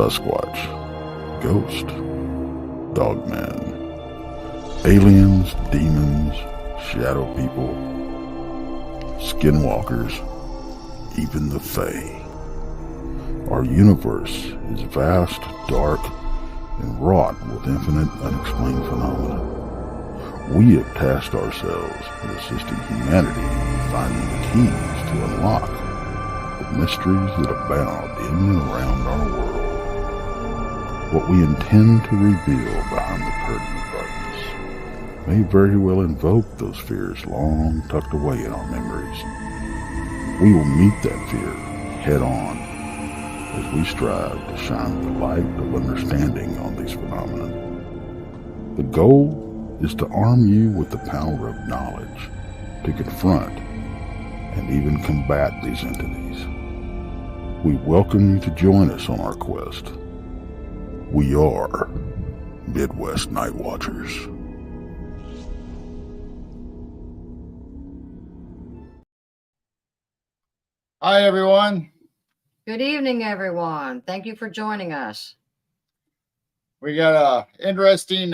Sasquatch, Ghost, Dogman, aliens, demons, shadow people, skinwalkers, even the Fae. Our universe is vast, dark, and wrought with infinite unexplained phenomena. We have tasked ourselves with assisting humanity in finding the keys to unlock the mysteries that abound in and around our world. What we intend to reveal behind the curtain of darkness may very well invoke those fears long tucked away in our memories. We will meet that fear head on as we strive to shine the light of understanding on these phenomena. The goal is to arm you with the power of knowledge to confront and even combat these entities. We welcome you to join us on our quest. We are Midwest Night Watchers. Hi, everyone. Good evening, everyone. Thank you for joining us. We got an interesting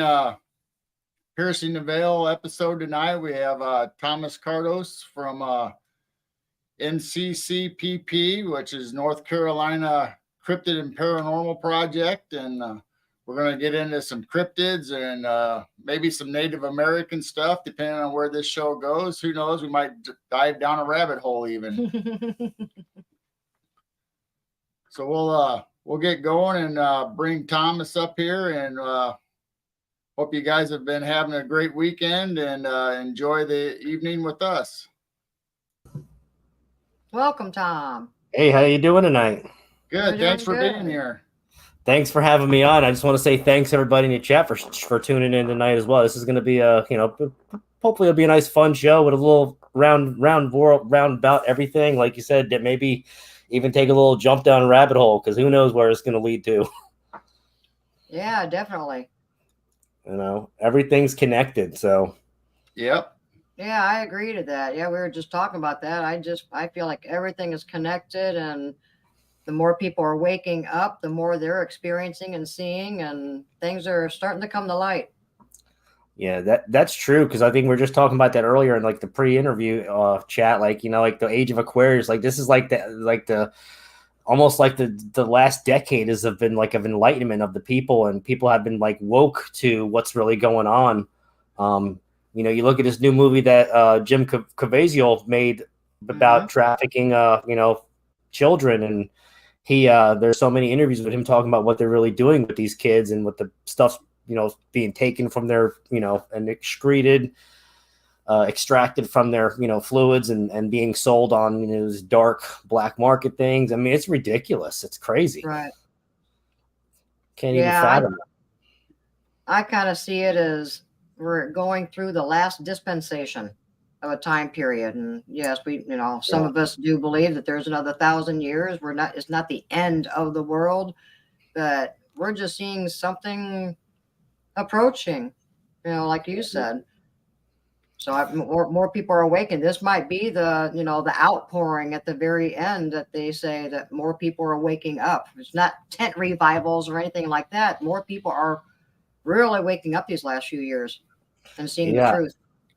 Piercing the Veil episode tonight. We have Thomas Kardos from NCCPP, which is North Carolina Cryptid and Paranormal Project. And we're going to get into some cryptids and maybe some Native American stuff, depending on where this show goes. Who knows? We might dive down a rabbit hole even. So we'll get going and bring Thomas up here, and hope you guys have been having a great weekend and enjoy the evening with us. Welcome, Tom. Hey, how you doing tonight? Good. Thanks for being here. Thanks for having me on. I just want to say thanks everybody in the chat for tuning in tonight as well. This is going to be hopefully it'll be a nice fun show with a little round about everything. Like you said, that maybe even take a little jump down a rabbit hole, because who knows where it's going to lead to. Yeah, definitely. Everything's connected. So. Yep. Yeah, I agree to that. Yeah, we were just talking about that. I feel like everything is connected, and the more people are waking up, the more they're experiencing and seeing, and things are starting to come to light. Yeah, that's true, because I think we were just talking about that earlier in like the pre-interview chat, like the age of Aquarius, like this is almost like the last decade has been like of enlightenment of the people, and people have been like woke to what's really going on. You look at this new movie that Jim Caviezel made about trafficking children, and there's so many interviews with him talking about what they're really doing with these kids and what the stuff being taken from their, and extracted from their, fluids and being sold on, these dark black market things. I mean, it's ridiculous. It's crazy. Right. Can't even fathom it. I kind of see it as we're going through the last dispensation of a time period. And yes, some of us do believe that there's another 1,000 years. It's not the end of the world, but we're just seeing something approaching, like you said. So more people are awakened. This might be the outpouring at the very end that they say that more people are waking up. It's not tent revivals or anything like that. More people are really waking up these last few years and seeing the truth.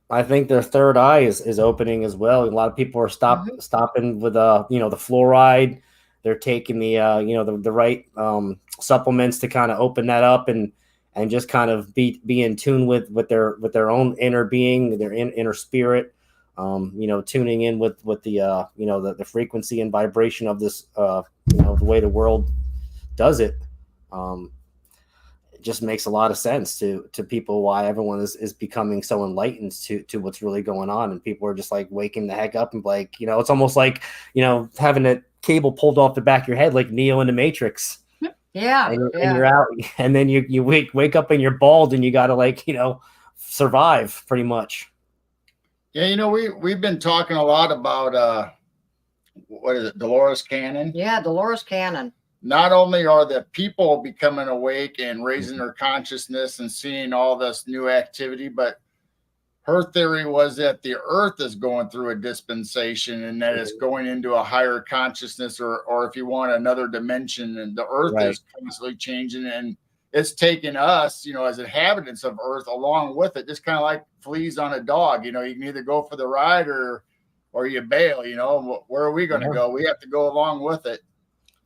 I think their third eye is opening as well. A lot of people are stopping with the fluoride. They're taking the right supplements to kind of open that up and just kind of be in tune with their own inner being, their inner spirit, tuning in with the the frequency and vibration of this, the way the world does it. It just makes a lot of sense to people why everyone is becoming so enlightened to what's really going on. And people are just like waking the heck up and like, it's almost like, having a cable pulled off the back of your head, like Neo in the Matrix. Yeah, and you're out, and then you wake up and you're bald, and you got to survive pretty much. Yeah, we've been talking a lot about what is it, Dolores Cannon? Yeah, Dolores Cannon. Not only are the people becoming awake and raising their consciousness and seeing all this new activity, but her theory was that the earth is going through a dispensation and that it's going into a higher consciousness, or if you want, another dimension, and the earth Right. is constantly changing, and it's taking us, as inhabitants of earth along with it, just kind of like fleas on a dog. You can either go for the ride or you bail. Where are we going to go? We have to go along with it.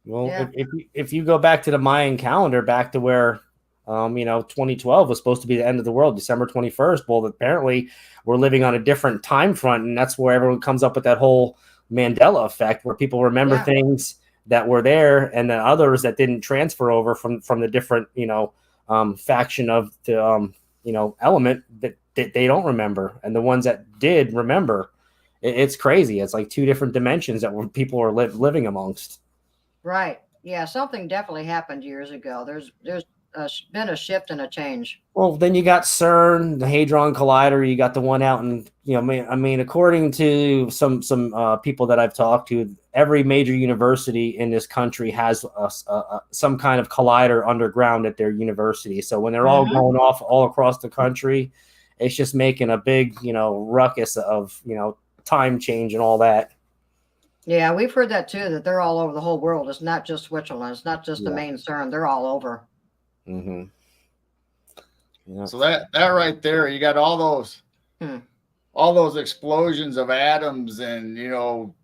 Well, Yeah. if you go back to the Mayan calendar, back to where 2012 was supposed to be the end of the world, December 21st. Well, apparently we're living on a different time front, and that's where everyone comes up with that whole Mandela effect, where people remember things that were there, and then others that didn't transfer over from the different faction of the element that they don't remember, and the ones that did remember. It's crazy. It's like two different dimensions that people are living amongst. Right. Yeah. Something definitely happened years ago. There's been a shift and a change. Well, then you got CERN, the Hadron Collider. You got the one out in, according to some people that I've talked to, every major university in this country has some kind of collider underground at their university. So when they're all going off all across the country, it's just making a big, ruckus of, time change and all that. Yeah, we've heard that too, that they're all over the whole world. It's not just Switzerland. It's not just the main CERN. They're all over. Mm-hmm. Yeah. So that right there, you got all those explosions of atoms, and all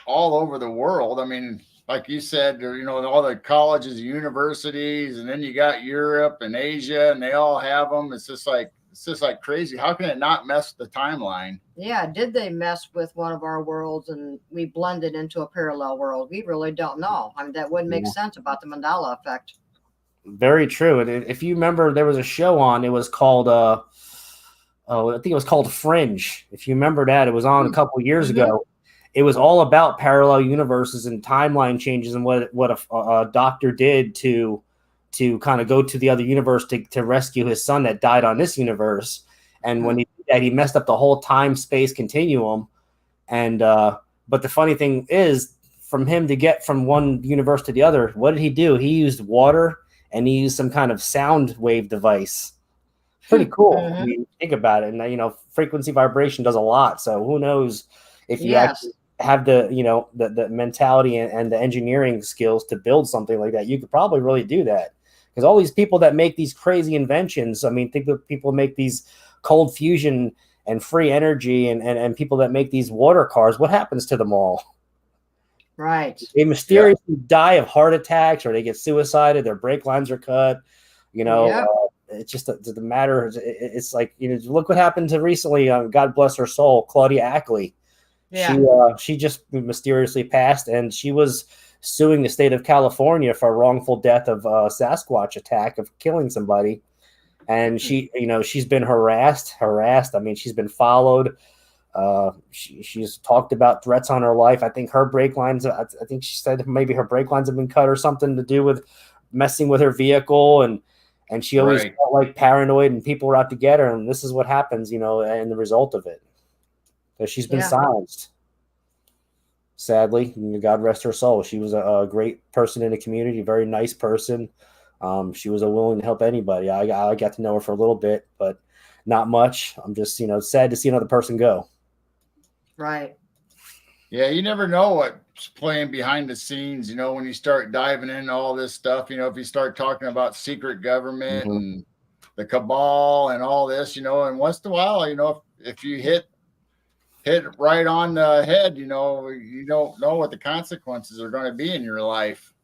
over the world. I mean, like you said, all the colleges, universities, and then you got Europe and Asia, and they all have them. It's just like crazy. How can it not mess the timeline? Yeah, did they mess with one of our worlds and we blended into a parallel world? We really don't know. I mean, that wouldn't make sense about the Mandela effect. Very true. And if you remember, there was a show on. It was called I think it was called Fringe. If you remember that, it was on a couple of years ago. It was all about parallel universes and timeline changes, and what a doctor did to kind of go to the other universe to rescue his son that died on this universe. And when he did that, he messed up the whole time-space continuum. And but the funny thing is, from him to get from one universe to the other, what did he do? He used water, and he used some kind of sound wave device. Pretty cool when you think about it. And frequency vibration does a lot. So who knows if you actually have the the mentality and the engineering skills to build something like that, you could probably really do that. Because all these people that make these crazy inventions, I mean, think of people make these cold fusion and free energy, and people that make these water cars. What happens to them all? Right. They mysteriously die of heart attacks, or they get suicided. Their brake lines are cut. It's just the matter. It's like, look what happened to recently. God bless her soul, Claudia Ackley. Yeah. She just mysteriously passed, and she was suing the state of California for a wrongful death of Sasquatch attack, of killing somebody. And she's been harassed. I mean, she's been followed. She's talked about threats on her life. I think her brake lines, I think she said maybe her brake lines have been cut or something to do with messing with her vehicle. And she always felt like paranoid, and people were out to get her. And this is what happens, and the result of it. So she's been silenced. Sadly, God rest her soul. She was a great person in the community, a very nice person. She was willing to help anybody. I got to know her for a little bit, but not much. I'm just, sad to see another person go. Right. Yeah, you never know what's playing behind the scenes, when you start diving into all this stuff, if you start talking about secret government and the cabal and all this, and once in a while, if you hit right on the head, you don't know what the consequences are going to be in your life.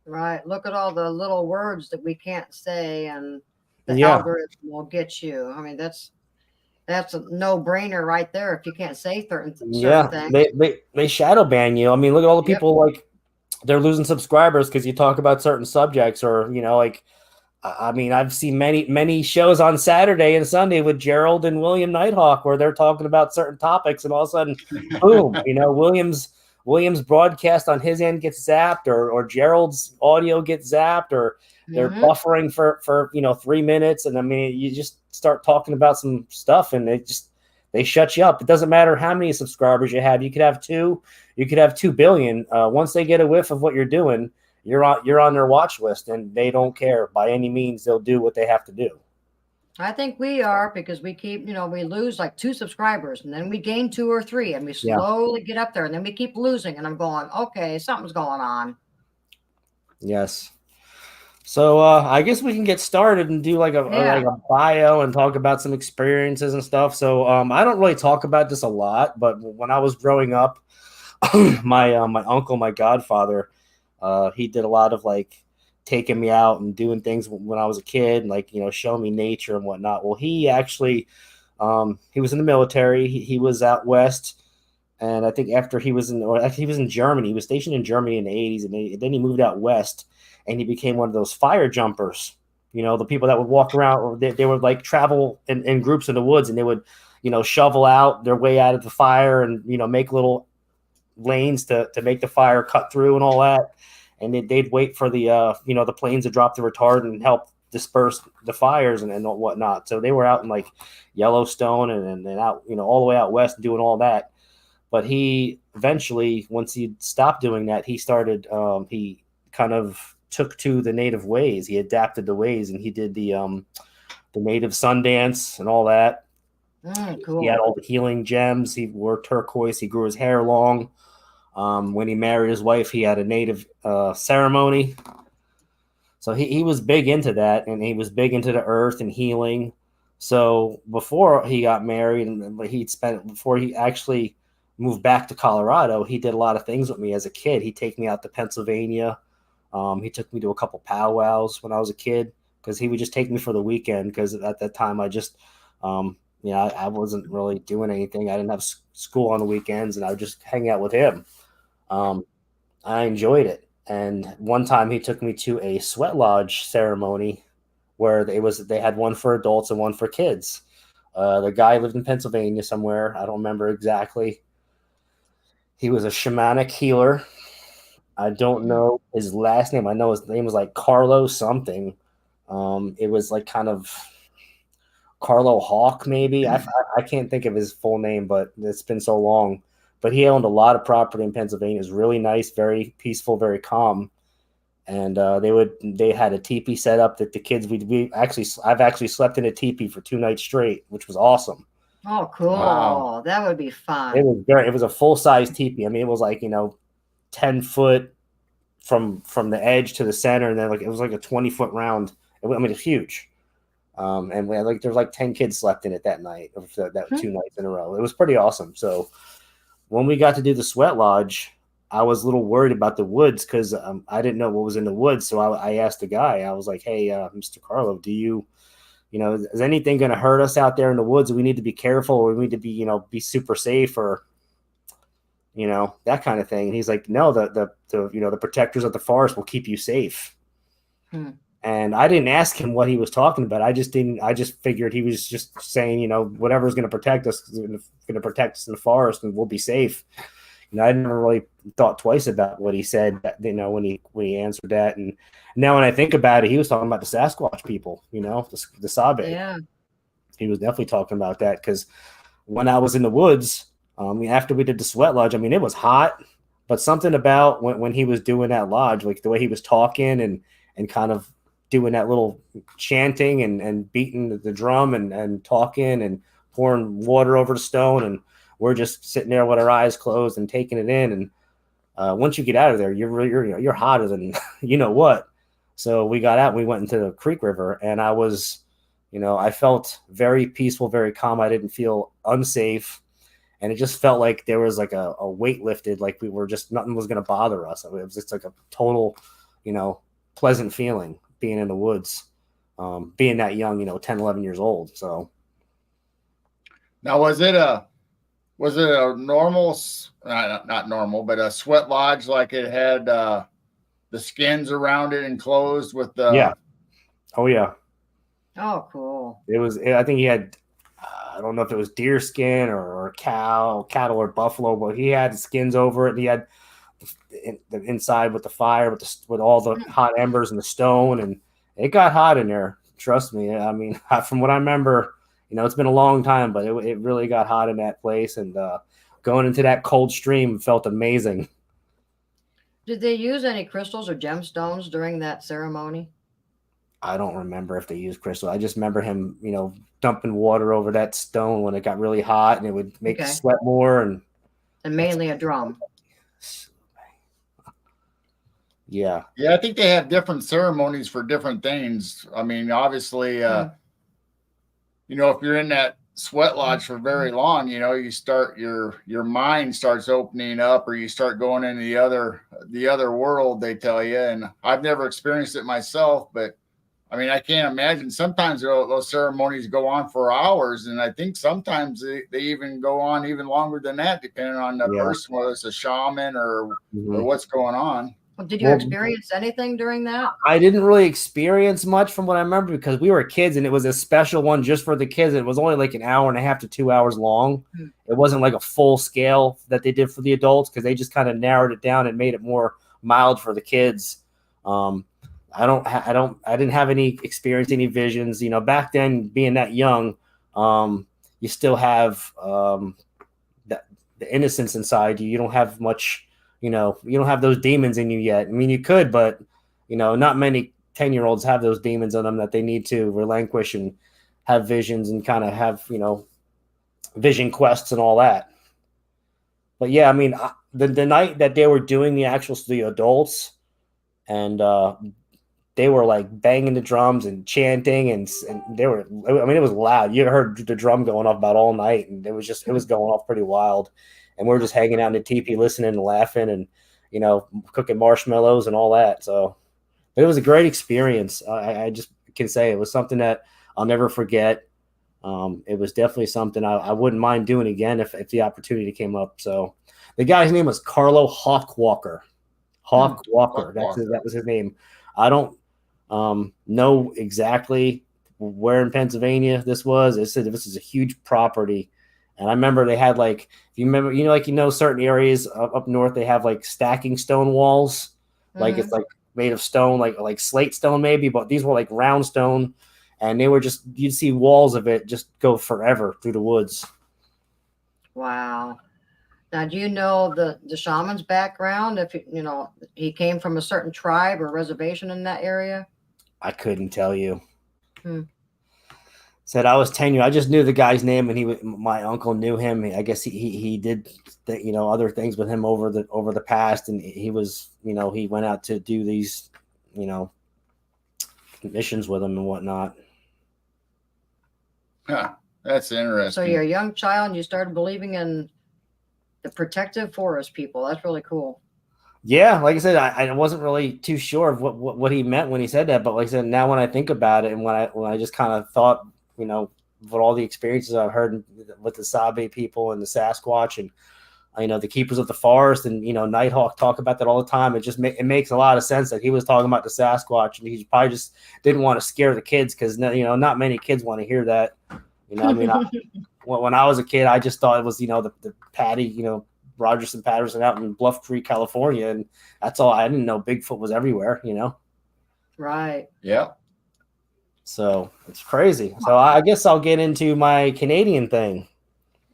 Right. Look at all the little words that we can't say, and the algorithm will get you. I mean, that's a no-brainer right there. If you can't say certain things. They shadow ban you. I mean, look at all the people like they're losing subscribers because you talk about certain subjects, or I mean, I've seen many shows on Saturday and Sunday with Gerald and William Nighthawk where they're talking about certain topics, and all of a sudden, boom, William's broadcast on his end gets zapped, or Gerald's audio gets zapped, or they're buffering for 3 minutes. And I mean, you just start talking about some stuff and they shut you up. It doesn't matter how many subscribers you have. You could have 2, you could have 2 billion. Once they get a whiff of what you're doing, you're on their watch list, and they don't care by any means. They'll do what they have to do. I think we are, because we keep, we lose like 2 subscribers and then we gain 2 or 3 and we Yeah. slowly get up there and then we keep losing. And I'm going, okay, something's going on. Yes. So I guess we can get started and do like a bio and talk about some experiences and stuff. So I don't really talk about this a lot, but when I was growing up, my uncle, my godfather, he did a lot of like taking me out and doing things when I was a kid, and like showing me nature and whatnot. Well, he actually he was in the military. He was out west, and I think after he was in Germany. He was stationed in Germany in the 80s, and then he moved out west, and he became one of those fire jumpers. The people that would walk around, or they would like travel in groups in the woods, and they would shovel out their way out of the fire and make little lanes to make the fire cut through and all that. And they'd wait for the the planes to drop the retardant and help disperse the fires and whatnot. So they were out in like Yellowstone and out all the way out west doing all that. But he eventually, once he stopped doing that, he started he kind of took to the native ways. He adapted the ways, and he did the native sun dance and all that. Cool. He had all the healing gems. He wore turquoise. He grew his hair long. When he married his wife, he had a native ceremony. So he was big into that, and he was big into the earth and healing. So before he got married, and before he actually moved back to Colorado, he did a lot of things with me as a kid. He'd take me out to Pennsylvania. He took me to a couple powwows when I was a kid, because he would just take me for the weekend, because at that time I just I wasn't really doing anything. I didn't have school on the weekends, and I would just hang out with him. I enjoyed it. And one time he took me to a sweat lodge ceremony where they had one for adults and one for kids. The guy lived in Pennsylvania somewhere. I don't remember exactly. He was a shamanic healer. I don't know his last name. I know his name was like Carlos something. It was like kind of Carlo Hawk, maybe. I can't think of his full name, but it's been so long. But he owned a lot of property in Pennsylvania. It was really nice, very peaceful, very calm. And they had a teepee set up that the kids I've actually slept in a teepee for 2 nights straight, which was awesome. Oh, cool! Wow. That would be fun. It was a full size teepee. I mean, it was like 10 foot from the edge to the center, and then it was like a 20-foot round. I mean, it's huge. And we had there's like 10 kids slept in it that night, that 2 nights in a row. It was pretty awesome. So when we got to do the sweat lodge, I was a little worried about the woods, because I didn't know what was in the woods. So I asked the guy, I was like, hey, Mr. Carlo, do you, is anything going to hurt us out there in the woods? We need to be careful, or we need to be super safe, or, that kind of thing. And he's like, no, the protectors of the forest will keep you safe. And I didn't ask him what he was talking about. I just figured he was just saying, whatever's going to protect us is going to protect us in the forest, and we'll be safe. I never really thought twice about what he said, when he answered that. And now when I think about it, he was talking about the Sasquatch people, the Sabe. Yeah. He was definitely talking about that, because when I was in the woods, after we did the sweat lodge, it was hot, but something about when he was doing that lodge, like the way he was talking and kind of doing that little chanting and beating the drum and talking and pouring water over the stone, and we're just sitting there with our eyes closed and taking it in. And once you get out of there, you're hotter than what. So we got out and we went into the Creek River, and I was, I felt very peaceful, very calm. I didn't feel unsafe, and it just felt like there was like a weight lifted, like we were just, nothing was going to bother us. It was just like a total, pleasant feeling being in the woods, being that young, 10, 11 years old. So now, was it a normal, not normal, but a sweat lodge, like it had the skins around it enclosed with the? Yeah. Oh yeah. Oh, cool. It was. I think he had. I don't know if it was deer skin or cattle or buffalo, but he had the skins over it. And he had the inside with the fire, with all the hot embers and the stone, and it got hot in there. Trust me. From what I remember, it's been a long time, but it really got hot in that place, and going into that cold stream felt amazing. Did they use any crystals or gemstones during that ceremony? I don't remember if they used crystal. I just remember him, dumping water over that stone when it got really hot, and it would make you sweat more. And mainly a drum. Yeah. Yeah, I think they have different ceremonies for different things. I mean, obviously, if you're in that sweat lodge for very long, you start your mind starts opening up, or you start going into the other world, they tell you. And I've never experienced it myself, but I mean, I can't imagine. Sometimes those ceremonies go on for hours, and I think sometimes they even go on even longer than that, depending on the person, whether it's a shaman or what's going on. Well, did you experience anything during that? I didn't really experience much from what I remember, because we were kids, and it was a special one just for the kids. It was only like an hour and a half to 2 hours long. It wasn't like a full scale that they did for the adults, because they just kind of narrowed it down and made it more mild for the kids. I didn't have any experience, any visions. Back then, being that young, you still have the innocence inside you. You don't have much, you don't have those demons in you yet. I mean, you could, but not many 10-year-olds have those demons in them that they need to relinquish and have visions and kind of have, vision quests and all that. But yeah, I mean, the night that they were doing the adults, and they were like banging the drums and chanting, and they were, I mean, it was loud. You heard the drum going off about all night, and it was going off pretty wild. And we were just hanging out in the teepee, listening and laughing, and, cooking marshmallows and all that. So it was a great experience. I just can say it was something that I'll never forget. It was definitely something I wouldn't mind doing again if the opportunity came up. So the guy's name was Carlo Hawkwalker. Hawkwalker. That was his name. I don't know exactly where in Pennsylvania this was. It said this is a huge property. And I remember they had, like, if you remember, certain areas up north, they have like stacking stone walls. Like it's like made of stone, like slate stone maybe, but these were like round stone, and they were you'd see walls of it just go forever through the woods. Wow. Now, do you know the shaman's background? If he came from a certain tribe or reservation in that area? I couldn't tell you. Said I was 10 years. I just knew the guy's name, and my uncle knew him. I guess he did other things with him over the past, and he was he went out to do these missions with him and whatnot. Huh, that's interesting. So you're a young child and you started believing in the protective forest people. That's really cool. Yeah, like I said, I wasn't really too sure of what he meant when he said that, but like I said, now when I think about it, and when I just kind of thought, with all the experiences I've heard with the Sabe people and the Sasquatch, and the keepers of the forest, and Nighthawk talk about that all the time. It makes a lot of sense that he was talking about the Sasquatch, and he probably just didn't want to scare the kids, because not many kids want to hear that. I mean, when I was a kid, I just thought it was the Patty, Rogers and Patterson out in Bluff Creek, California, and that's all. I didn't know Bigfoot was everywhere. Right. Yeah. So it's crazy. So I guess I'll get into my Canadian thing.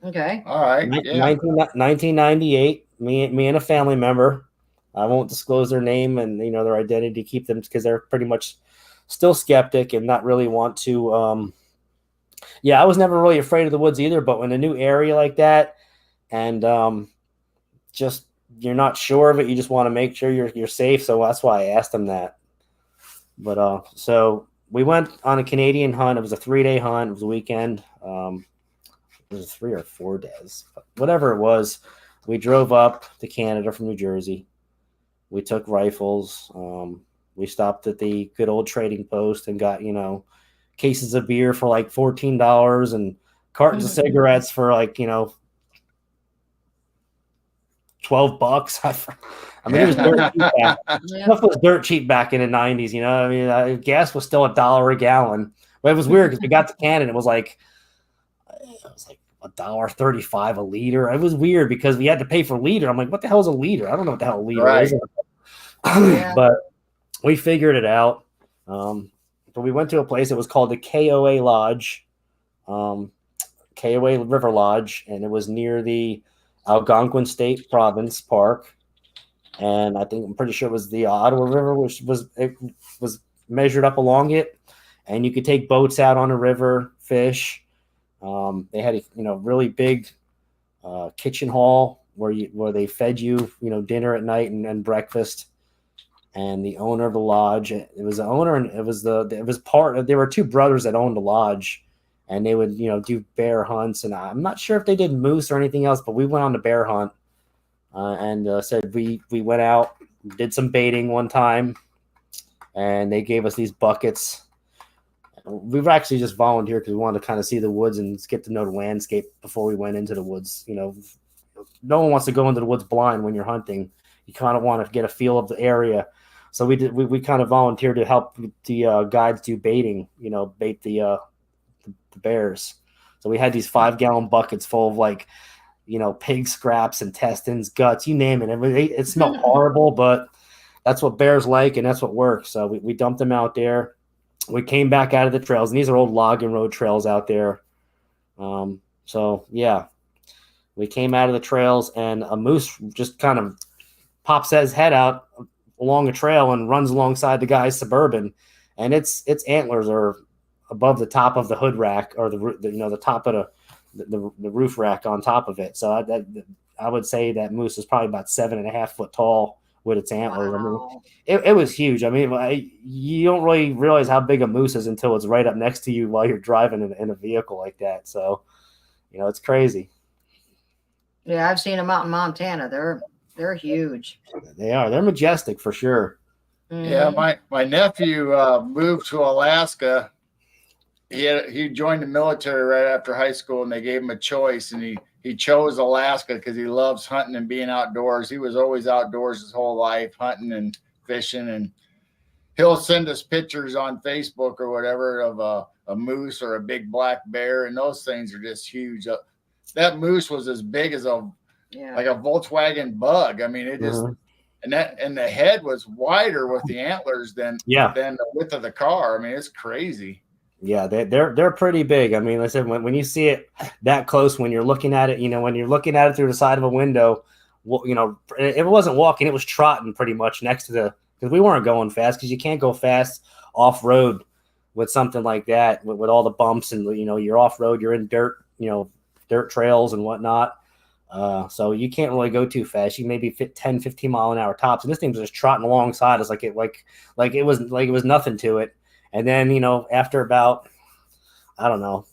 Okay. All right. Yeah. 1998, me and a family member. I won't disclose their name and their identity, keep them, because they're pretty much still skeptic and not really want to. I was never really afraid of the woods either, but when a new area like that, and just you're not sure of it, you just want to make sure you're safe. So that's why I asked them that. But so we went on a Canadian hunt. It was a 3-day hunt. It was a weekend. It was 3 or 4 days, whatever it was. We drove up to Canada from New Jersey. We took rifles. We stopped at the good old trading post and got, cases of beer for like $14 and cartons of cigarettes for like, $12. I mean, it was dirt cheap back. Stuff was dirt cheap back in the 90s, I mean, gas was still $1 a gallon. But it was weird because we got to Canada, it was like $1.35 a liter. It was weird because we had to pay for liter. I'm like, what the hell is a liter? I don't know what the hell a liter is. But we figured it out. But we went to a place that was called the KOA Lodge, KOA River Lodge, and it was near the Algonquin State Province Park. And I'm pretty sure it was the Ottawa River, which was measured up along it, and you could take boats out on the river, fish. They had a really big kitchen hall where they fed you dinner at night and breakfast. And the owner of the lodge, it was the owner, and it was there were two brothers that owned the lodge, and they would do bear hunts. And I'm not sure if they did moose or anything else, but we went on the bear hunt, and said we went out, did some baiting one time, and they gave us these buckets. We've actually just volunteered because we wanted to kind of see the woods and get to know the landscape before we went into the woods. No one wants to go into the woods blind when you're hunting. You kind of want to get a feel of the area. So we kind of volunteered to help the guides do baiting, bait the bears. So we had these 5-gallon buckets full of pig scraps, intestines, guts, you name it. It smelled horrible, but that's what bears like, and that's what works. So we dumped them out there. We came back out of the trails, and these are old logging road trails out there. So yeah, we came out of the trails, and a moose just kind of pops his head out along a trail and runs alongside the guy's Suburban, and its antlers are above the top of the hood rack, or the top of the roof rack on top of it. So I would say that moose is probably about 7.5 foot tall with its antlers. Wow. I mean, it was huge. I mean, you don't really realize how big a moose is until it's right up next to you while you're driving in a vehicle like that. So, it's crazy. Yeah, I've seen them out in Montana. They're huge. They are. They're majestic for sure. Yeah, my nephew moved to Alaska. He joined the military right after high school, and they gave him a choice, and he chose Alaska because he loves hunting and being outdoors. He was always outdoors his whole life, hunting and fishing, and he'll send us pictures on Facebook or whatever of a moose or a big black bear, and those things are just huge. That moose was as big as like a Volkswagen Bug. I mean, it just and the head was wider with the antlers than the width of the car. I mean, it's crazy. Yeah, they're pretty big. I mean, like I said, when you see it that close, when you're looking at it, when you're looking at it through the side of a window, it wasn't walking, it was trotting pretty much next to because we weren't going fast, because you can't go fast off road with something like that with all the bumps, and you're off road, you're in dirt trails and whatnot. So you can't really go too fast. You maybe 10, 15 mile an hour tops. And this thing was just trotting alongside us like it was nothing to it. And then, after about, I don't know,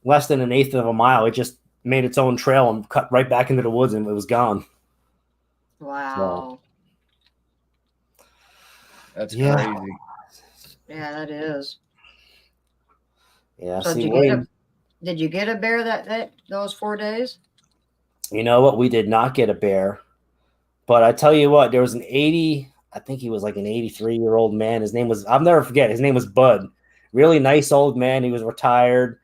less than 1/8 of a mile, it just made its own trail and cut right back into the woods, and it was gone. Wow. So, that's crazy. Yeah, that is. Yeah. So did you get a bear those 4 days? You know what? We did not get a bear, but I tell you what, there was I think he was like an 83-year-old man. I'll never forget. His name was Bud. Really nice old man. He was retired.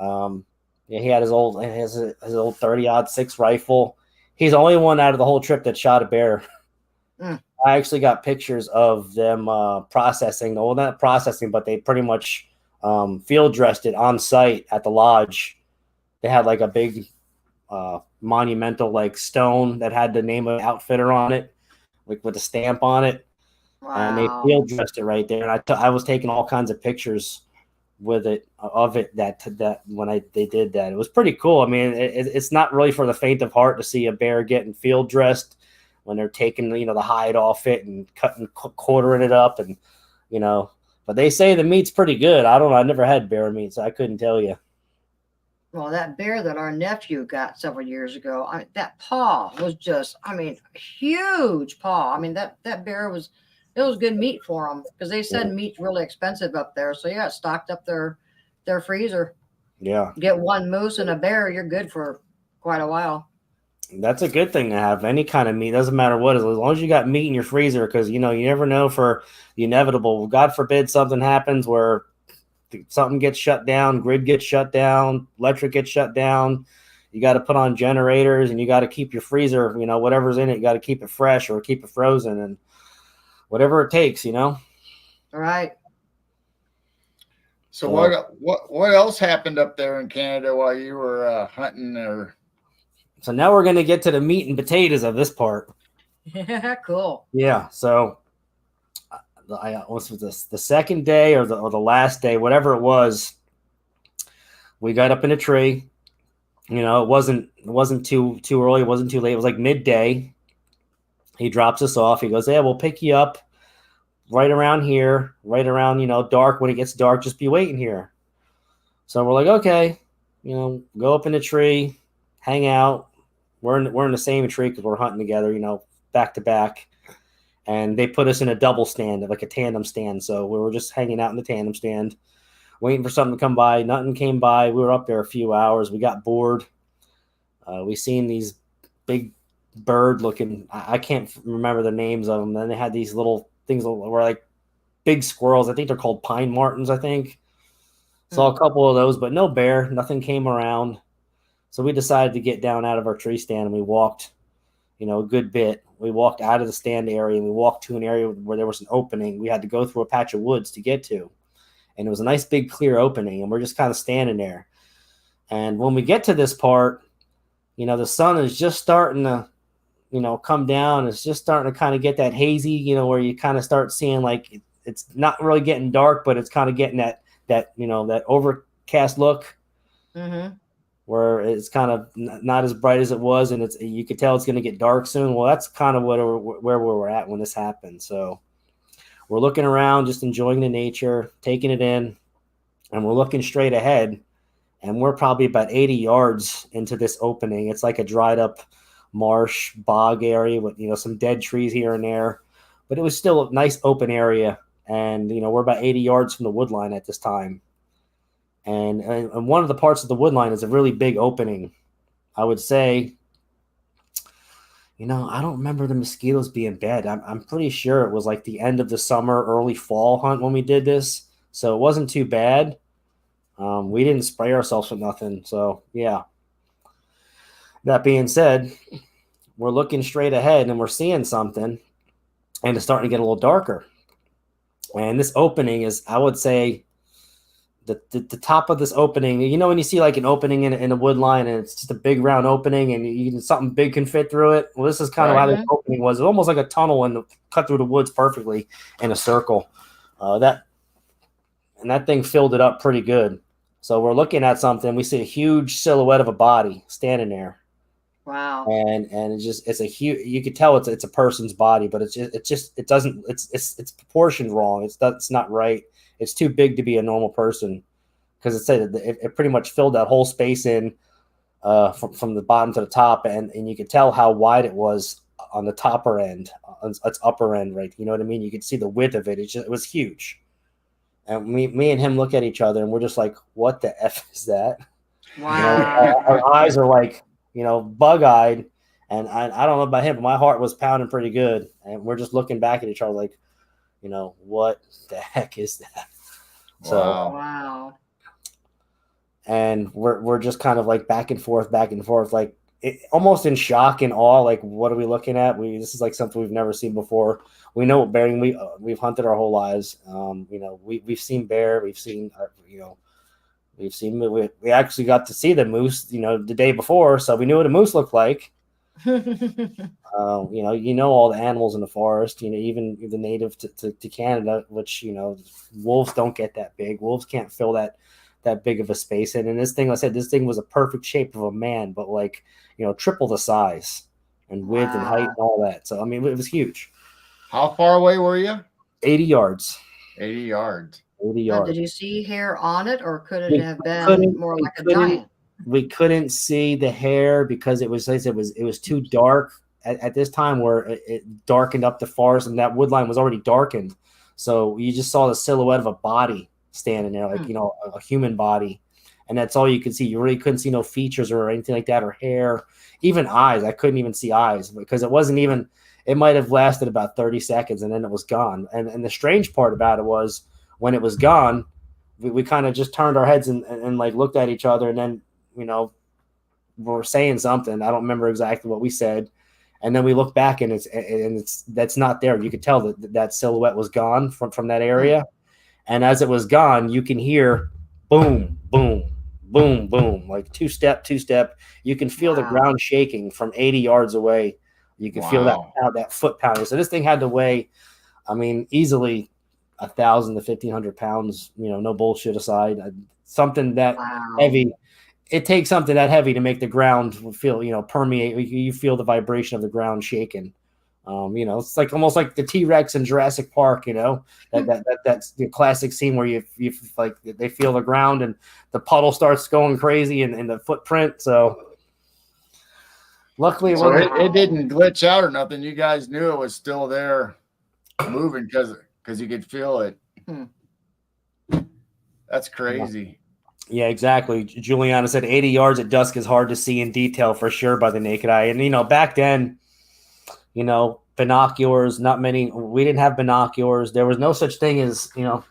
He had his old 30-06 rifle. He's the only one out of the whole trip that shot a bear. I actually got pictures of them processing. Well, not processing, but they pretty much field dressed it on site at the lodge. They had like a big monumental stone that had the name of the outfitter on it, with a stamp on it. Wow. And they field dressed it right there. And I was taking all kinds of pictures with it that when they did that. It was pretty cool. I mean, it's not really for the faint of heart to see a bear getting field dressed when they're taking the hide off it and quartering it up, and but they say the meat's pretty good. I don't know. I never had bear meat, so I couldn't tell you. Well, that bear that our nephew got several years ago, that paw was just, huge paw. I mean, that bear it was good meat for them, because they said meat's really expensive up there. So yeah, it stocked up their freezer. Yeah. Get one moose and a bear, you're good for quite a while. That's a good thing to have. Any kind of meat, doesn't matter what, as long as you got meat in your freezer, because you never know for the inevitable. God forbid something happens where something gets shut down, grid gets shut down, electric gets shut down. You got to put on generators, and you got to keep your freezer, whatever's in it, you got to keep it fresh or keep it frozen, and whatever it takes, All right. So what else happened up there in Canada while you were hunting? So now we're going to get to the meat and potatoes of this part. Yeah, cool. Yeah. So was the second day or the last day, whatever it was. We got up in a tree. You know, it wasn't too early. It wasn't too late. It was like midday. He drops us off. He goes, "Yeah, we'll pick you up right around here, right around, dark. When it gets dark, just be waiting here." So we're like, okay, go up in the tree, hang out. We're in the same tree because we're hunting together, back to back. And they put us in a double stand, like a tandem stand. So we were just hanging out in the tandem stand, waiting for something to come by. Nothing came by. We were up there a few hours. We got bored. We seen these big bird looking, I can't remember the names of them. Then they had these little things that were like big squirrels. I think they're called pine martens, I think. Saw a couple of those, but no bear. Nothing came around. So we decided to get down out of our tree stand, and we walked, a good bit. We walked out of the stand area, and we walked to an area where there was an opening. We had to go through a patch of woods to get to. And it was a nice big clear opening, and we're just kind of standing there. And when we get to this part, the sun is just starting to, come down. It's just starting to kind of get that hazy, where you kind of start seeing like it's not really getting dark, but it's kind of getting that that overcast look, where it's kind of not as bright as it was, and you could tell it's going to get dark soon. Well, that's kind of where we were at when this happened. So we're looking around, just enjoying the nature, taking it in, and we're looking straight ahead, and we're probably about 80 yards into this opening. It's like a dried up marsh bog area with some dead trees here and there, but it was still a nice open area. And we're about 80 yards from the wood line at this time, and one of the parts of the wood line is a really big opening. I would say, I don't remember the mosquitoes being bad. I'm pretty sure it was like the end of the summer, early fall hunt when we did this, so it wasn't too bad. We didn't spray ourselves with nothing, so yeah. That being said, we're looking straight ahead and we're seeing something, and it's starting to get a little darker. And this opening is, I would say, the top of this opening. When you see like an opening in a wood line, and it's just a big round opening, and something big can fit through it. Well, this is kind of how this opening was. It was almost like a tunnel and cut through the woods perfectly in a circle. That thing filled it up pretty good. So we're looking at something. We see a huge silhouette of a body standing there. Wow. And it's a huge, you could tell it's a person's body, but it's proportioned wrong. It's not right. It's too big to be a normal person, because it pretty much filled that whole space in from the bottom to the top, and you could tell how wide it was on the topper end, on its upper end, right? You know what I mean? You could see the width of it. It was huge. And me and him look at each other, and we're just like, what the F is that? Wow. Our eyes are like, bug-eyed, and I don't know about him, but my heart was pounding pretty good, and we're just looking back at each other like, what the heck is that? So wow. And we're just kind of like back and forth, like almost in shock and awe. Like, what are we looking at? This is like something we've never seen before. We know what bearing we've hunted our whole lives. We've seen bear, we've seen we actually got to see the moose, the day before, so we knew what a moose looked like. All the animals in the forest, even the native to Canada, which, wolves don't get that big. Wolves can't fill that big of a space in. And this thing, like I said, this thing was a perfect shape of a man, but like, triple the size and width and height and all that. So, I mean, it was huge. How far away were you? 80 yards. 80 yards. 80 yards. Did you see hair on it, or could it have been more like a giant? We couldn't see the hair because it was too dark at this time, where it darkened up the forest, and that wood line was already darkened. So you just saw the silhouette of a body standing there, like, a human body. And that's all you could see. You really couldn't see no features or anything like that, or hair, even eyes. I couldn't even see eyes, because it might have lasted about 30 seconds and then it was gone. And the strange part about it was, when it was gone, we kind of just turned our heads and like looked at each other, and then, we were saying something. I don't remember exactly what we said. And then we look back, and that's not there. You could tell that silhouette was gone from that area. And as it was gone, you can hear boom, boom, boom, boom, like two step. You can feel the ground shaking from 80 yards away. You can feel that foot pounding. So this thing had to weigh, I mean, easily 1,000 to 1,500 pounds. No bullshit aside, something that Wow. heavy. It takes something that heavy to make the ground feel, permeate. You feel the vibration of the ground shaking. It's like almost like the T-Rex in Jurassic Park. That's the classic scene where you like they feel the ground and the puddle starts going crazy and the footprint. So luckily, So it didn't glitch out or nothing. You guys knew it was still there, moving because you could feel it. That's crazy. Yeah, exactly. Juliana said 80 yards at dusk is hard to see in detail for sure by the naked eye. And, back then, binoculars, not many, we didn't have binoculars. There was no such thing as, no,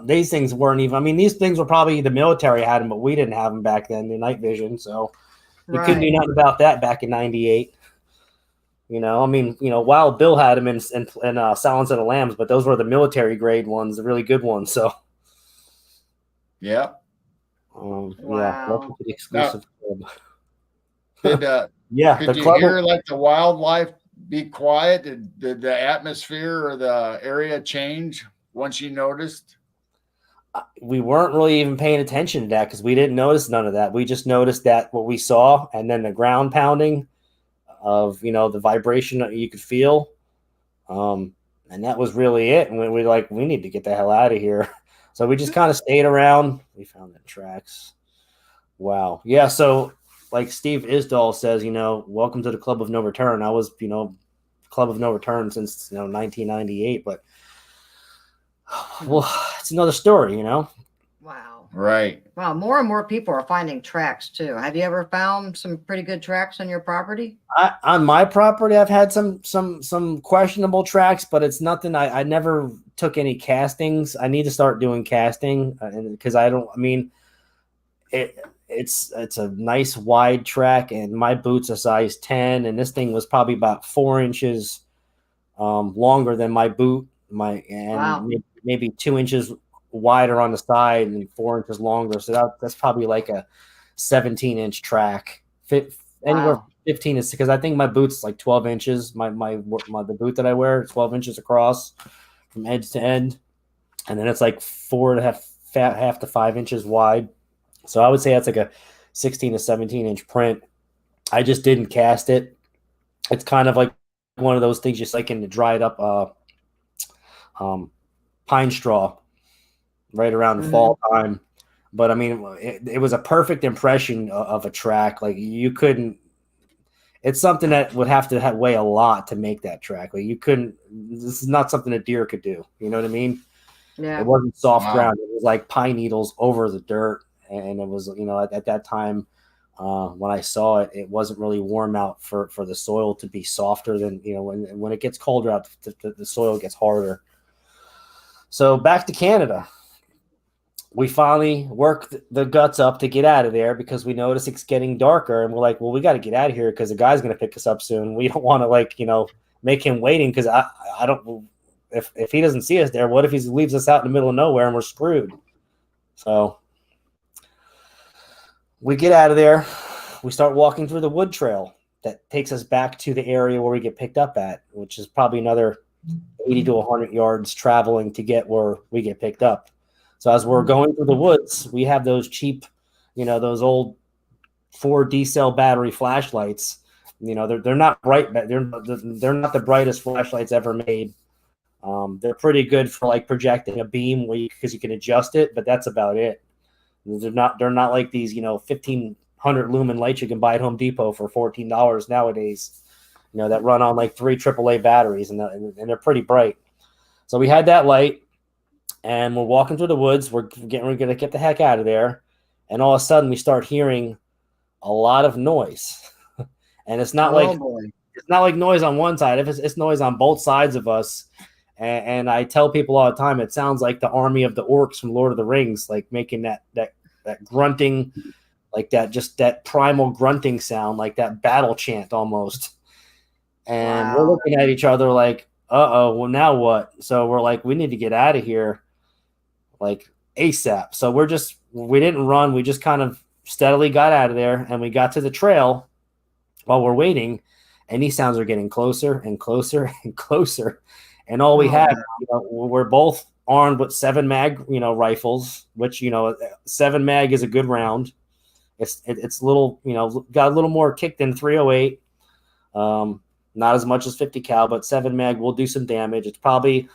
these things weren't even, I mean, these things were probably the military had them, but we didn't have them back then, the night vision. So you couldn't do nothing about that back in 98. Wild Bill had them in Silence of the Lambs, but those were the military grade ones, the really good ones. So. Yeah. Wow. Welcome to the exclusive club. Could you hear like the wildlife be quiet? Did the atmosphere or the area change once you noticed? We weren't really even paying attention to that because we didn't notice none of that. We just noticed that what we saw and then the ground pounding of, the vibration that you could feel. And that was really it. And we like, we need to get the hell out of here. So we just kind of stayed around. We found the tracks. Wow. Yeah. So like Steve Isdall says, welcome to the Club of No Return. I was, Club of No Return since, 1998, but well, it's another story, Wow. Right. Wow. More and more people are finding tracks too. Have you ever found some pretty good tracks on your property? On my property, I've had some questionable tracks, but it's nothing. I never took any castings. I need to start doing casting because it's a nice wide track, and my boot's a size 10, and this thing was probably about 4 inches longer than my boot. Wow. Maybe 2 inches wider on the side and 4 inches longer. So that's probably like a 17-inch track. Anywhere from 15 is because I think my boot's like 12 inches. The boot that I wear is 12 inches across from edge to end, and then it's like 4.5 to 5 inches wide. So I would say that's like a 16 to 17-inch print. I just didn't cast it. It's kind of like one of those things just like in the dried up pine straw right around the fall time. But I mean, it was a perfect impression of a track. Like you couldn't, it's something that would have to weigh a lot to make that track. Like you couldn't, this is not something a deer could do. You know what I mean? Yeah. It wasn't soft ground. It was like pine needles over the dirt. And it was, at that time, when I saw it, it wasn't really warm out for the soil to be softer than, when it gets colder out, the soil gets harder. So back to Canada. We finally worked the guts up to get out of there because we noticed it's getting darker. And we're like, well, we got to get out of here because the guy's going to pick us up soon. We don't want to make him waiting because I don't, if he doesn't see us there, what if he leaves us out in the middle of nowhere and we're screwed? So we get out of there. We start walking through the wood trail that takes us back to the area where we get picked up at, which is probably another 80 to 100 yards traveling to get where we get picked up. So as we're going through the woods, we have those cheap, those old 4 D-cell battery flashlights. They're not bright. They're not the brightest flashlights ever made. They're pretty good for like projecting a beam because you can adjust it, but that's about it. They're not like these, 1,500 lumen lights you can buy at Home Depot for $14 nowadays. That run on like 3 AAA batteries and they're pretty bright. So we had that light. And we're walking through the woods. We're going to get the heck out of there. And all of a sudden, we start hearing a lot of noise. And it's not it's not like noise on one side. It's noise on both sides of us. And I tell people all the time, it sounds like the army of the orcs from Lord of the Rings, like making that grunting, like that primal grunting sound, like that battle chant almost. And we're looking at each other like, uh-oh, well, now what? So we're like, we need to get out of here. Like ASAP. So we didn't run. We just kind of steadily got out of there and we got to the trail while we're waiting. and these sounds are getting closer and closer and closer. And all we Oh, have, wow. we're both armed with 7 mag, rifles, which 7 mag is a good round. It's little, got a little more kick than 308. Not as much as 50 cal, but 7 mag will do some damage. It's probably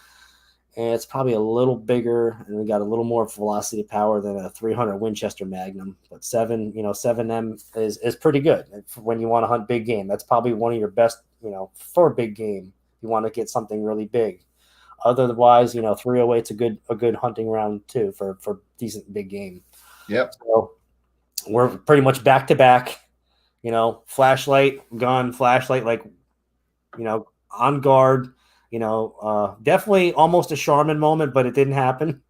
a little bigger, and we got a little more velocity power than a 300 Winchester Magnum. But 7M is pretty good when you want to hunt big game. That's probably one of your best, for big game. You want to get something really big. Otherwise, 308's a good hunting round too for decent big game. Yep. So we're pretty much back to back. Flashlight, gun, flashlight, on guard. Definitely almost a Charmin moment, but it didn't happen.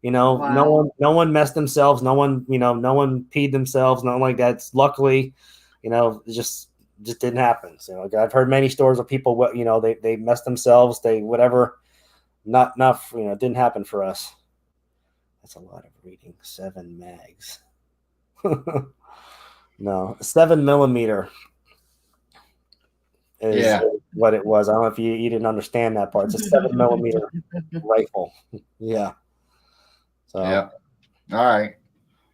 Wow. No one messed themselves. No one peed themselves. Nothing like that. Luckily, it just didn't happen. So I've heard many stories of people, they messed themselves. They whatever. Not didn't happen for us. That's a lot of reading. 7 mags. No, 7mm is what it was. I don't know if you didn't understand that part. It's a 7mm rifle. Yeah. So yeah. All right.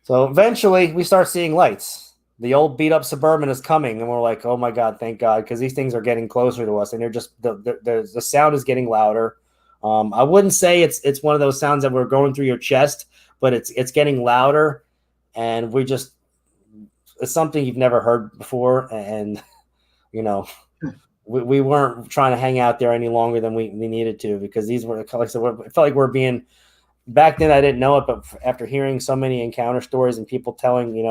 So eventually we start seeing lights. The old beat up Suburban is coming, and we're like, oh my God, thank God, because these things are getting closer to us, and they're just the sound is getting louder. I wouldn't say it's one of those sounds that we're going through your chest, but it's getting louder, and it's something you've never heard before, and we weren't trying to hang out there any longer than we needed to, because these were, like I said, it felt like we're being, back then I didn't know it, but after hearing so many encounter stories and people telling,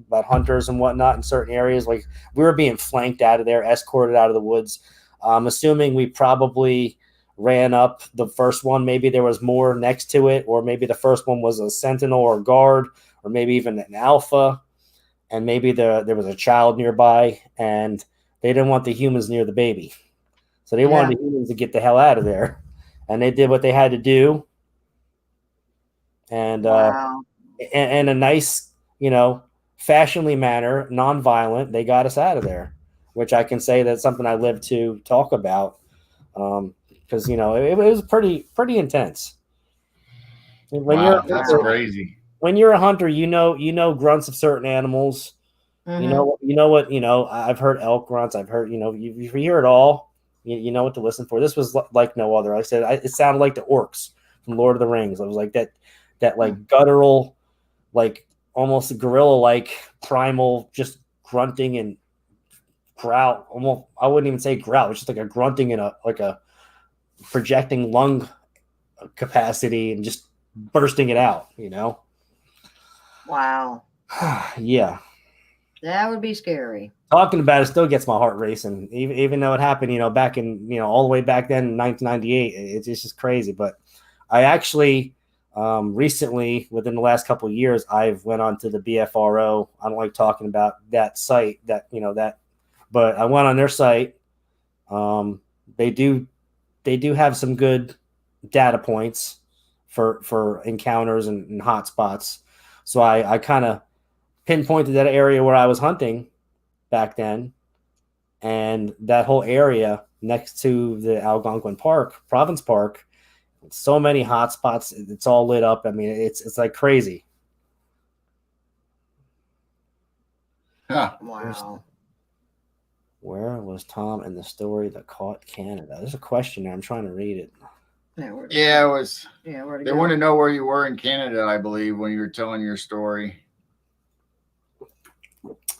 about hunters and whatnot in certain areas, like we were being flanked out of there, escorted out of the woods. I'm assuming we probably ran up the first one. Maybe there was more next to it, or maybe the first one was a sentinel or a guard, or maybe even an alpha, and maybe there was a child nearby, and they didn't want the humans near the baby. So they wanted the humans to get the hell out of there, and they did what they had to do. And Wow. in a nice, fashionably manner, non-violent, they got us out of there, which I can say that's something I live to talk about, because it was pretty intense. Wow, that's crazy. When you're a hunter, grunts of certain animals. Mm-hmm. I've heard elk grunts. I've heard, you hear it all. You know what to listen for. This was like no other. Like I said, it sounded like the orcs from Lord of the Rings. It was like that like guttural, like almost gorilla-like primal, just grunting and growl. Almost, I wouldn't even say growl. It's just like a grunting and a projecting lung capacity and just bursting it out. Wow. Yeah. That would be scary. Talking about it still gets my heart racing, even though it happened, back in, all the way back then in 1998. It's just crazy. But I actually recently, within the last couple of years, I've went on to the BFRO. I don't like talking about that site, but I went on their site. They do have some good data points for encounters and hot spots. So I kind of pinpointed that area where I was hunting back then, and that whole area next to the Algonquin Park, Province Park, so many hot spots. It's all lit up. I mean, it's like crazy. Huh. Wow. Where was Tom in the story that caught Canada? There's a question there. I'm trying to read it. Yeah, it was. Yeah, they want to know where you were in Canada, I believe, when you were telling your story.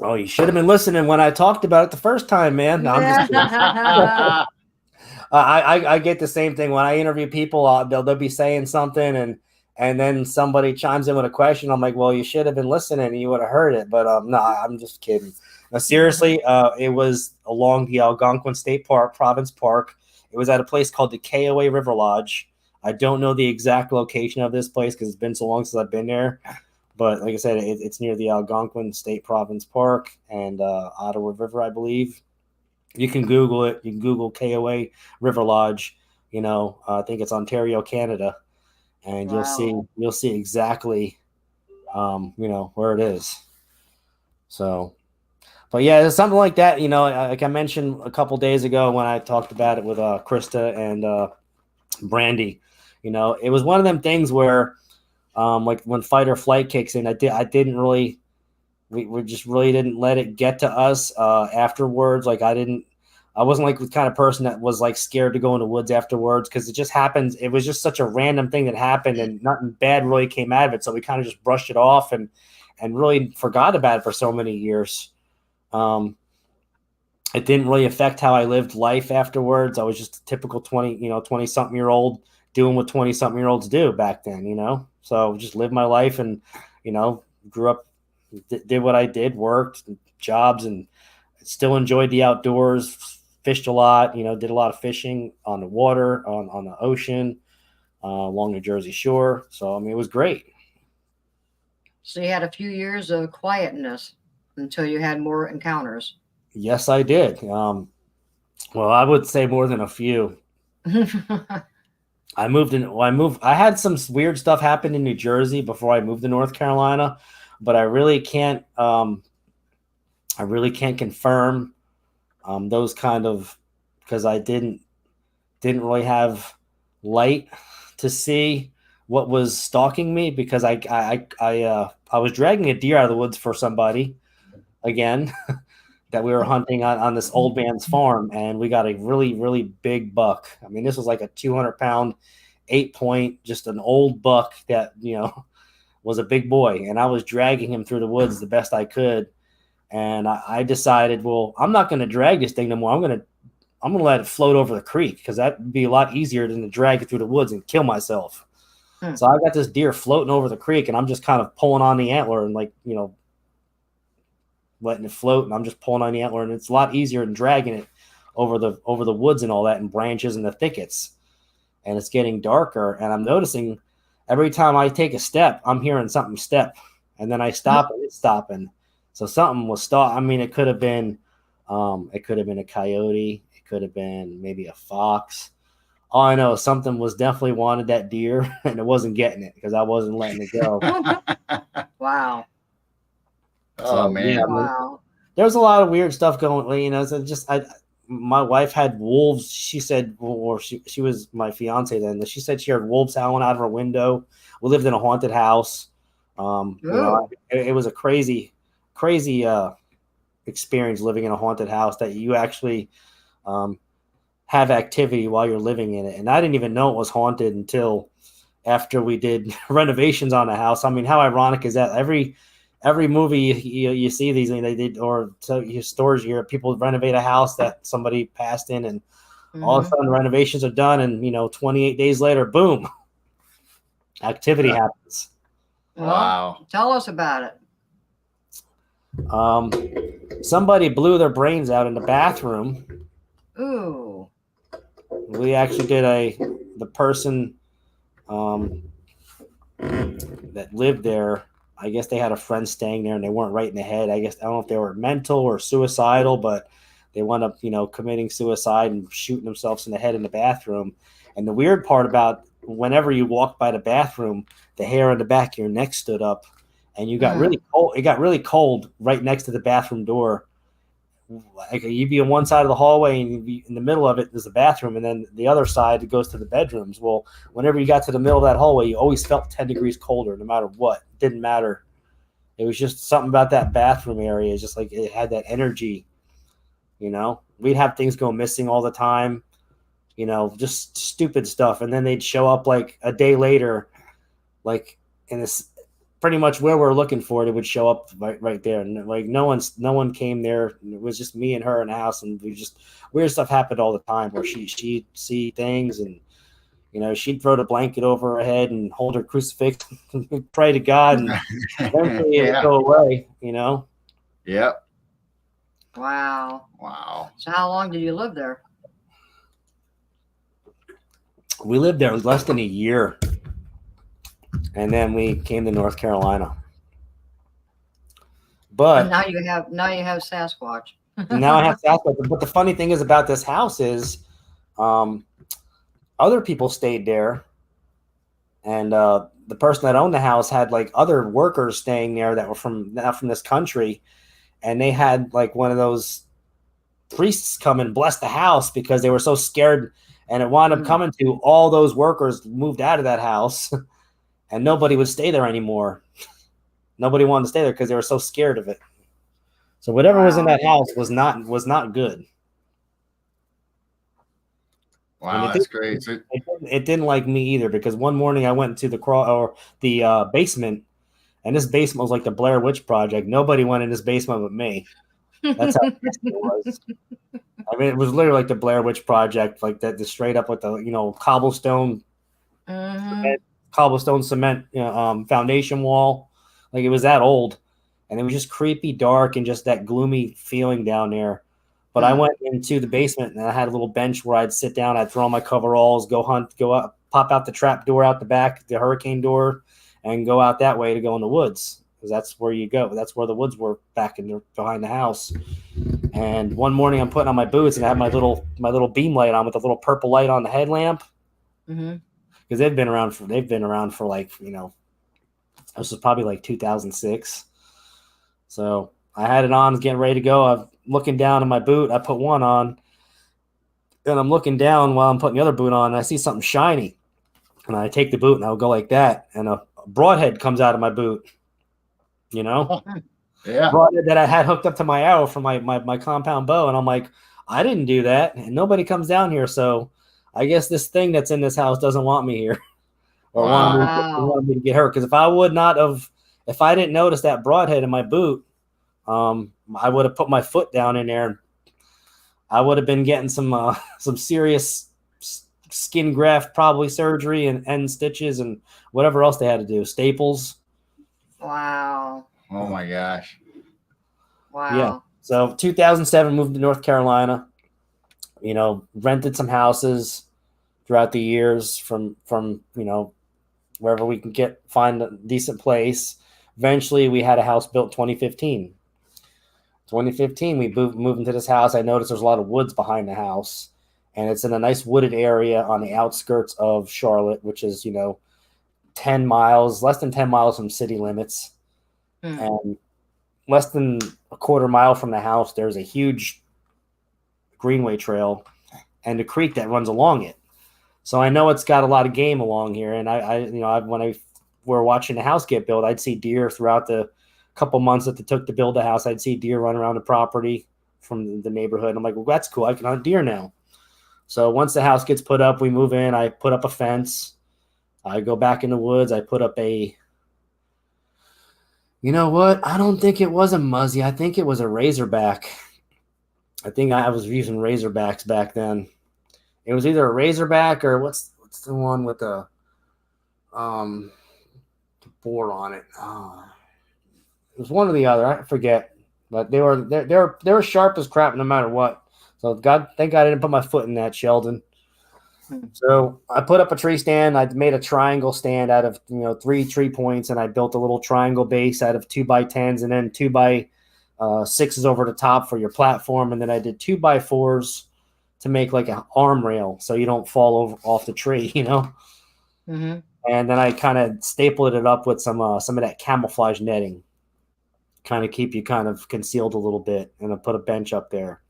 Oh, you should have been listening when I talked about it the first time, man. No, I'm just kidding. I get the same thing when I interview people. They'll be saying something, and then somebody chimes in with a question. I'm like, well, you should have been listening, and you would have heard it. But no, I'm just kidding. Now, seriously, it was along the Algonquin State Park, Province Park. It was at a place called the KOA River Lodge. I don't know the exact location of this place because it's been so long since I've been there. But like I said, it's near the Algonquin State Province Park and Ottawa River, I believe. You can Google it. You can Google KOA River Lodge. I think it's Ontario, Canada, and you'll see exactly, where it is. So, But yeah, it's something like that. Like I mentioned a couple days ago when I talked about it with Krista and Brandy. It was one of them things where, like when fight or flight kicks in, I didn't really, we just really didn't let it get to us afterwards. Like I wasn't like the kind of person that was like scared to go in the woods afterwards, because it just happens. It was just such a random thing that happened, and nothing bad really came out of it. So we kind of just brushed it off and really forgot about it for so many years. It didn't really affect how I lived life afterwards. I was just a typical 20 something year old doing what 20 something year olds do back then, So just lived my life and, grew up, did what I did, worked jobs, and still enjoyed the outdoors, fished a lot, did a lot of fishing on the water, on the ocean, along the Jersey Shore. So, it was great. So you had a few years of quietness until you had more encounters. Yes, I did. Well, I would say more than a few. I had some weird stuff happen in New Jersey before I moved to North Carolina, but I really can't confirm those kind of, because I didn't really have light to see what was stalking me, because I was dragging a deer out of the woods for somebody again that we were hunting on this old man's farm, and we got a really, really big buck. This was like a 200-pound 8-point, just an old buck that, was a big boy. And I was dragging him through the woods the best I could. And I decided, well, I'm not going to drag this thing no more. I'm going to let it float over the creek, because that'd be a lot easier than to drag it through the woods and kill myself. So I got this deer floating over the creek, and I'm just kind of pulling on the antler and letting it float, and I'm just pulling on the antler, and it's a lot easier than dragging it over the woods and all that, and branches and the thickets. And it's getting darker, and I'm noticing every time I take a step, I'm hearing something step, and then I stop and it's stopping. So something was stop. It could have been a coyote. It could have been maybe a fox. All I know, something was definitely wanted that deer, and it wasn't getting it because I wasn't letting it go. Wow. Oh man! Yeah, Wow. there's a lot of weird stuff going. So my wife had wolves. She said, or she was my fiance then. She said she heard wolves howling out of her window. We lived in a haunted house. It was a crazy experience living in a haunted house, that you actually have activity while you're living in it. And I didn't even know it was haunted until after we did renovations on the house. How ironic is that? Every movie you see these, they did, or stores, you hear people renovate a house that somebody passed in, and all of a sudden renovations are done, and 28 days later, boom, activity happens. Wow. Tell us about it. Somebody blew their brains out in the bathroom. Ooh. We actually did the person that lived there, I guess they had a friend staying there, and they weren't right in the head. I don't know if they were mental or suicidal, but they wound up, committing suicide and shooting themselves in the head in the bathroom. And the weird part about, whenever you walked by the bathroom, the hair on the back of your neck stood up, and you got really cold. It got really cold right next to the bathroom door. Like, you'd be on one side of the hallway, and you'd be in the middle of it is the bathroom, and then the other side, it goes to the bedrooms. Well, whenever you got to the middle of that hallway, you always felt 10 degrees colder, no matter what. It didn't matter. It was just something about that bathroom area. It's just like it had that energy. We'd have things go missing all the time. Just stupid stuff, and then they'd show up like a day later, like in this, pretty much where we're looking for it. It would show up right there, and like no one came there. It was just me and her in the house, and weird stuff happened all the time, where she'd see things, and she'd throw the blanket over her head and hold her crucifix and pray to God, and eventually it would go away. Yep. Wow. So how long did you live there? We lived there less than a year, and then we came to North Carolina. But and now you have Sasquatch. Now I have Sasquatch. But the funny thing is about this house is, other people stayed there, and the person that owned the house had like other workers staying there that were not from this country, and they had like one of those priests come and bless the house because they were so scared. And it wound up coming to all those workers moved out of that house and nobody would stay there anymore. Nobody wanted to stay there because they were so scared of it. So whatever was in that house was not good. Wow, that's great. It didn't like me either because one morning I went to the basement, and this basement was like the Blair Witch Project. Nobody went in this basement but me. That's how it was. I mean, it was literally like the Blair Witch Project, like that, straight up with the cobblestone, cement foundation wall. Like it was that old, and it was just creepy, dark, and just that gloomy feeling down there. But I went into the basement and I had a little bench where I'd sit down, I'd throw on my coveralls, go hunt, go up, pop out the trap door out the back, the hurricane door, and go out that way to go in the woods. Because that's where you go. That's where the woods were behind the house. And one morning I'm putting on my boots and I have my little beam light on with a little purple light on the headlamp. Because they've been around for like, this was probably like 2006. So I had it on, getting ready to go. I'm looking down in my boot. I put one on, and I'm looking down while I'm putting the other boot on, and I see something shiny. And I take the boot, and I'll go like that, and a broadhead comes out of my boot. Yeah. Broadhead that I had hooked up to my arrow from my compound bow, and I'm like, I didn't do that, and nobody comes down here, so I guess this thing that's in this house doesn't want me here, or wanted me to get hurt. Because if I didn't notice that broadhead in my boot, I would have put my foot down in there, and I would have been getting some serious skin graft, probably surgery and end stitches and whatever else they had to do, staples. Wow. Oh my gosh. Wow. Yeah. So 2007, moved to North Carolina, rented some houses throughout the years from wherever we can find a decent place. Eventually we had a house built 2015. 2015, we moved into this house. I noticed there's a lot of woods behind the house, and it's in a nice wooded area on the outskirts of Charlotte, which is, 10 miles, less than 10 miles from city limits. And less than a quarter mile from the house, there's a huge greenway trail and a creek that runs along it. So I know it's got a lot of game along here. And when we were watching the house get built, I'd see deer throughout the couple months that it took to build the house. I'd see deer run around the property from the neighborhood. And I'm like, well, that's cool. I can hunt deer now. So once the house gets put up, we move in. I put up a fence. I go back in the woods. I put up you know what? I don't think it was a Muzzy. I think it was a Razorback. I think I was using Razorbacks back then. It was either a Razorback or what's the one with the boar on it? It was one or the other. I forget. But they were sharp as crap no matter what. So thank God I didn't put my foot in that, Sheldon. So I put up a tree stand. I made a triangle stand out of 3 tree points, and I built a little triangle base out of 2x10s and then 2x6s over the top for your platform. And then I did 2x4s to make like an arm rail so you don't fall off the tree, And then I kind of stapled it up with some of that camouflage netting, kind of keep you kind of concealed a little bit, and I put a bench up there.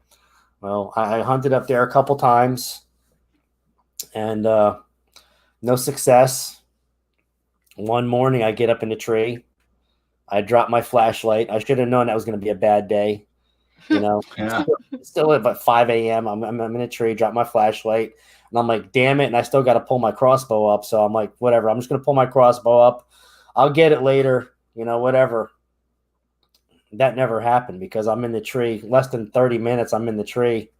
Well, I hunted up there a couple times. And no success. One morning, I get up in the tree. I drop my flashlight. I should have known that was going to be a bad day. Yeah. Still at about 5 a.m. I'm in a tree, drop my flashlight, and I'm like, damn it. And I still got to pull my crossbow up. So I'm like, whatever. I'm just going to pull my crossbow up. I'll get it later, whatever. That never happened because I'm in the tree. Less than 30 minutes, I'm in the tree.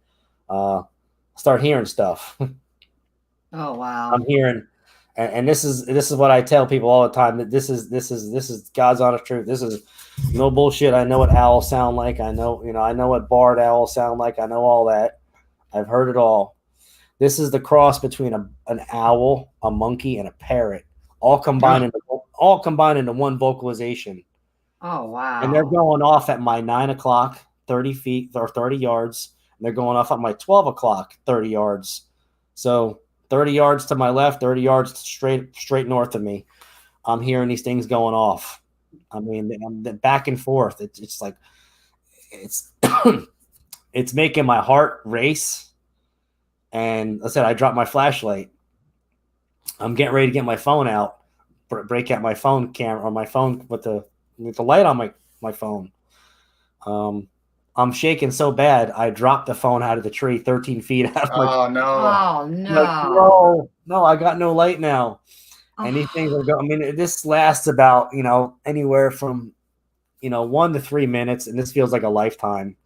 Start hearing stuff. Oh wow! I'm hearing, and this is what I tell people all the time, that this is God's honest truth. This is no bullshit. I know what owls sound like. I know what barred owls sound like. I know all that. I've heard it all. This is the cross between an owl, a monkey, and a parrot, all combined into one vocalization. Oh wow! And they're going off at my 9 o'clock, 30 feet or 30 yards. And they're going off at my 12 o'clock, 30 yards. So 30 yards to my left, 30 yards straight north of me. I'm hearing these things going off. I mean, back and forth. It's like it's it's making my heart race. And I said, I dropped my flashlight. I'm getting ready to get my phone out, break out my phone camera or my phone with the light on my phone. I'm shaking so bad, I dropped the phone out of the tree 13 feet out of my. Oh no. Oh Like, no. no, I got no light now. And these things are going. I mean, this lasts about anywhere from 1 to 3 minutes, and this feels like a lifetime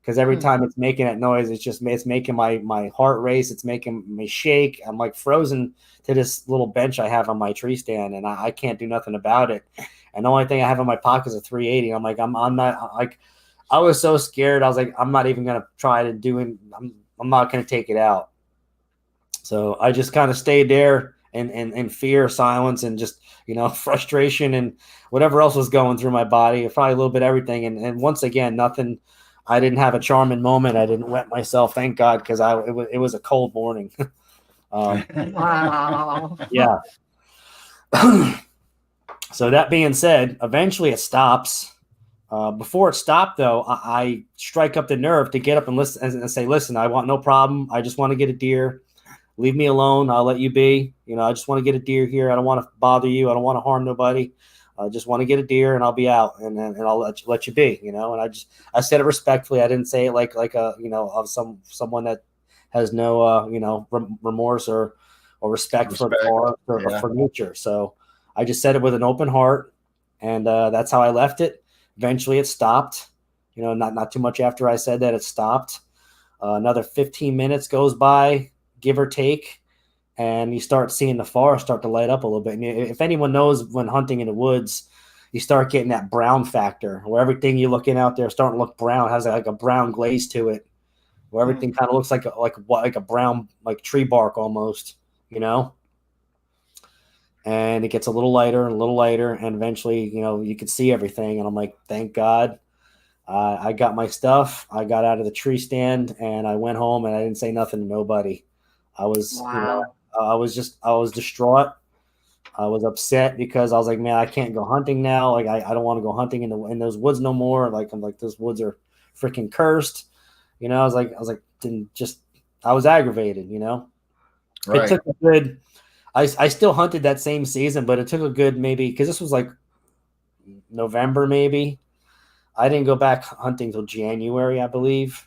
because every time it's making that noise, it's making my heart race. It's making me shake. I'm like frozen to this little bench I have on my tree stand, and I can't do nothing about it. And the only thing I have in my pocket is a 380. I'm like, I'm not like, I was so scared. I was like, I'm not even gonna try to do it. I'm not gonna take it out. So I just kind of stayed there in fear, silence, and just frustration and whatever else was going through my body. Probably a little bit of everything. And once again, nothing. I didn't have a charming moment. I didn't wet myself, thank God, because it was a cold morning. Wow. Yeah. So that being said, eventually it stops. Before it stopped, though, I strike up the nerve to get up and listen and say, "Listen, I want no problem. I just want to get a deer. Leave me alone. I'll let you be. I just want to get a deer here. I don't want to bother you. I don't want to harm nobody. I just want to get a deer, and I'll be out, and I'll let you be. And I said it respectfully. I didn't say it like a of someone that has no remorse or respect for the forest or for nature. So I just said it with an open heart, and that's how I left it. Eventually, it stopped. Not too much after I said that, it stopped. Another 15 minutes goes by, give or take, and you start seeing the forest start to light up a little bit. And if anyone knows, when hunting in the woods, you start getting that brown factor where everything you're looking out there starting to look brown, has like a brown glaze to it, where everything kind of looks like a brown, like tree bark almost, and it gets a little lighter and a little lighter, and eventually, you can see everything. And I'm like, thank God. I got my stuff. I got out of the tree stand and I went home, and I didn't say nothing to nobody. I was, Wow. I was distraught. I was upset because I was like, man, I can't go hunting now. Like, I don't want to go hunting in those woods no more. Like, I'm like, those woods are freaking cursed. I was like, I was aggravated, Right. It took a good, I still hunted that same season, but it took a good, maybe, because this was like November, maybe. I didn't go back hunting till January, I believe.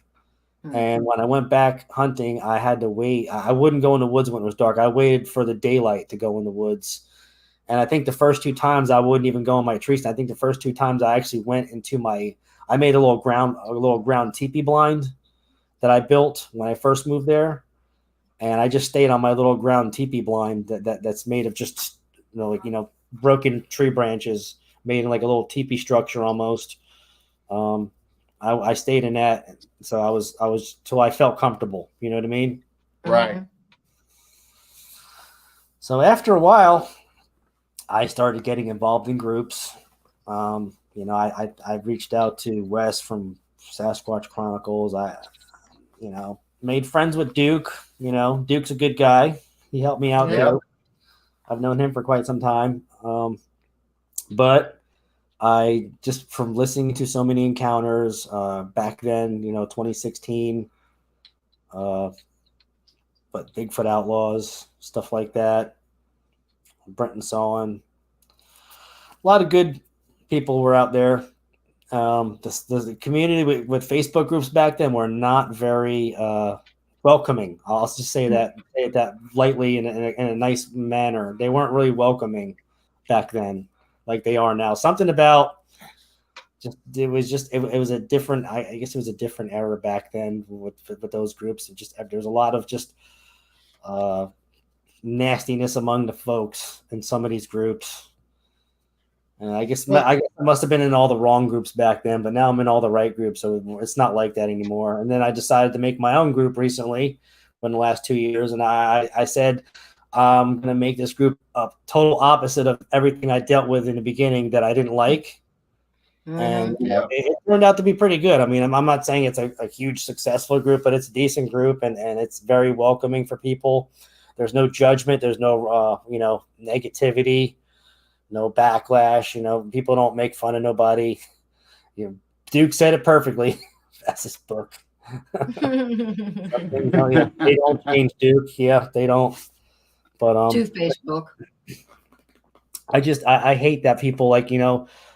And when I went back hunting, I had to wait. I wouldn't go in the woods when it was dark. I waited for the daylight to go in the woods. And I think the first 2 times I wouldn't even go in my tree stand. I think the first 2 times I actually went into I made a little ground teepee blind that I built when I first moved there. And I just stayed on my little ground teepee blind that's made of just, broken tree branches, made in like a little teepee structure almost. I stayed in that, so I was till I felt comfortable. You know what I mean? Right. So after a while, I started getting involved in groups. I reached out to Wes from Sasquatch Chronicles. I made friends with Duke. Duke's a good guy. He helped me out there. I've known him for quite some time. But I just, from listening to so many encounters back then, 2016, but Bigfoot Outlaws, stuff like that, Brenton Sawin, a lot of good people were out there. The community with Facebook groups back then were not very welcoming. I'll just say that lightly in a nice manner. They weren't really welcoming back then like they are now. Something about it was a different, I guess it was a different era back then with those groups. There's a lot of just nastiness among the folks in some of these groups. I guess I must have been in all the wrong groups back then, but now I'm in all the right groups, so it's not like that anymore. And then I decided to make my own group recently, in the last 2 years, and I said I'm going to make this group a total opposite of everything I dealt with in the beginning that I didn't like. And it turned out to be pretty good. I mean, I'm not saying it's a huge successful group, but it's a decent group, and it's very welcoming for people. There's no judgment. There's no negativity. No backlash, people don't make fun of nobody. Duke said it perfectly. That's his book. Yeah, they don't change, Duke. Yeah, they don't. But To Facebook. I hate that people like,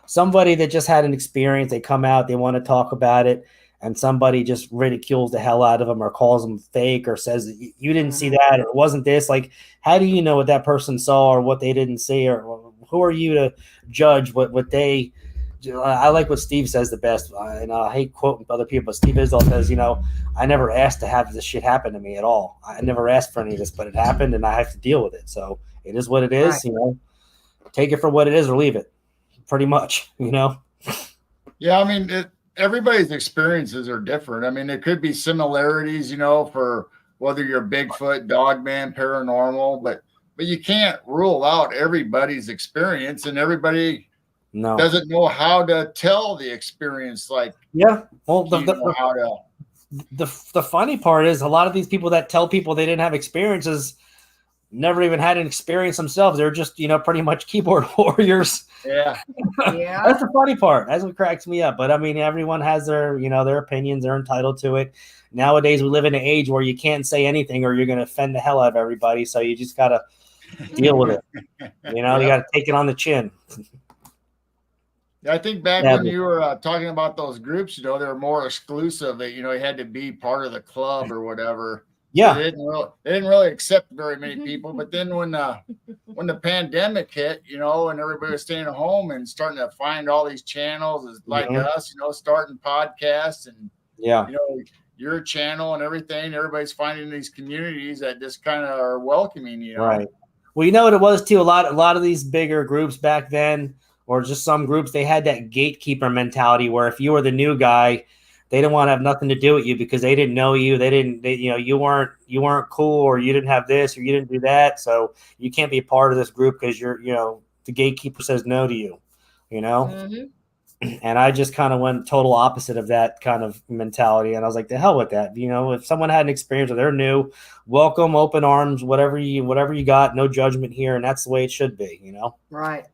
somebody that just had an experience, they come out, they want to talk about it, and somebody just ridicules the hell out of them or calls them fake or says you didn't see that or it wasn't this. Like, how do you know what that person saw or what they didn't see, or who are you to judge what they? I like what Steve says the best, and I hate quoting other people, but Steve Isdall says, I never asked to have this shit happen to me at all. I never asked for any of this, but it happened, and I have to deal with it. So it is what it is. Right. Take it for what it is or leave it. Pretty much, Yeah, I mean, everybody's experiences are different. I mean, there could be similarities, for whether you're Bigfoot, Dogman, paranormal, but you can't rule out everybody's experience, and everybody doesn't know how to tell the experience. Like, well, how to. The funny part is a lot of these people that tell people they didn't have experiences never even had an experience themselves. They're just, pretty much keyboard warriors. Yeah. That's the funny part. That's what cracks me up. But I mean, everyone has their, their opinions. They're entitled to it. Nowadays, we live in an age where you can't say anything or you're going to offend the hell out of everybody. So you just got to deal with it. You got to take it on the chin. I think back when you were talking about those groups, they were more exclusive. That you had to be part of the club or whatever. Yeah, so they didn't really accept very many people. But then when the pandemic hit, and everybody was staying at home and starting to find all these channels like us, starting podcasts and your channel and everything. Everybody's finding these communities that just kind of are welcoming. Right. Well, what it was too. A lot of these bigger groups back then, or just some groups, they had that gatekeeper mentality where if you were the new guy, they didn't want to have nothing to do with you because they didn't know you. You weren't cool, or you didn't have this, or you didn't do that. So you can't be a part of this group because you're, the gatekeeper says no to you, And I just kind of went total opposite of that kind of mentality. And I was like, the hell with that. If someone had an experience or they're new, welcome, open arms, whatever you got, no judgment here. And that's the way it should be, Right.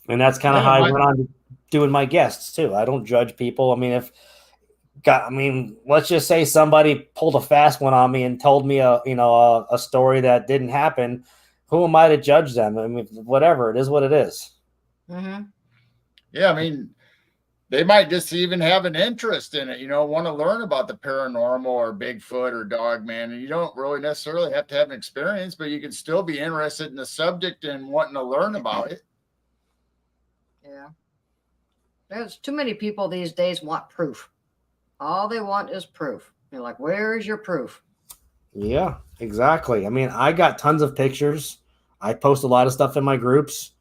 And that's kind of how I went on to doing my guests too. I don't judge people. I mean, let's just say somebody pulled a fast one on me and told me a story that didn't happen. Who am I to judge them? I mean, whatever, it is what it is. Mm-hmm. Yeah, I mean, they might just even have an interest in it, want to learn about the paranormal or Bigfoot or Dogman. And you don't really necessarily have to have an experience, but you can still be interested in the subject and wanting to learn about it. Yeah. There's too many people these days want proof. All they want is proof. You're like, where is your proof? Yeah, exactly. I mean, I got tons of pictures. I post a lot of stuff in my groups.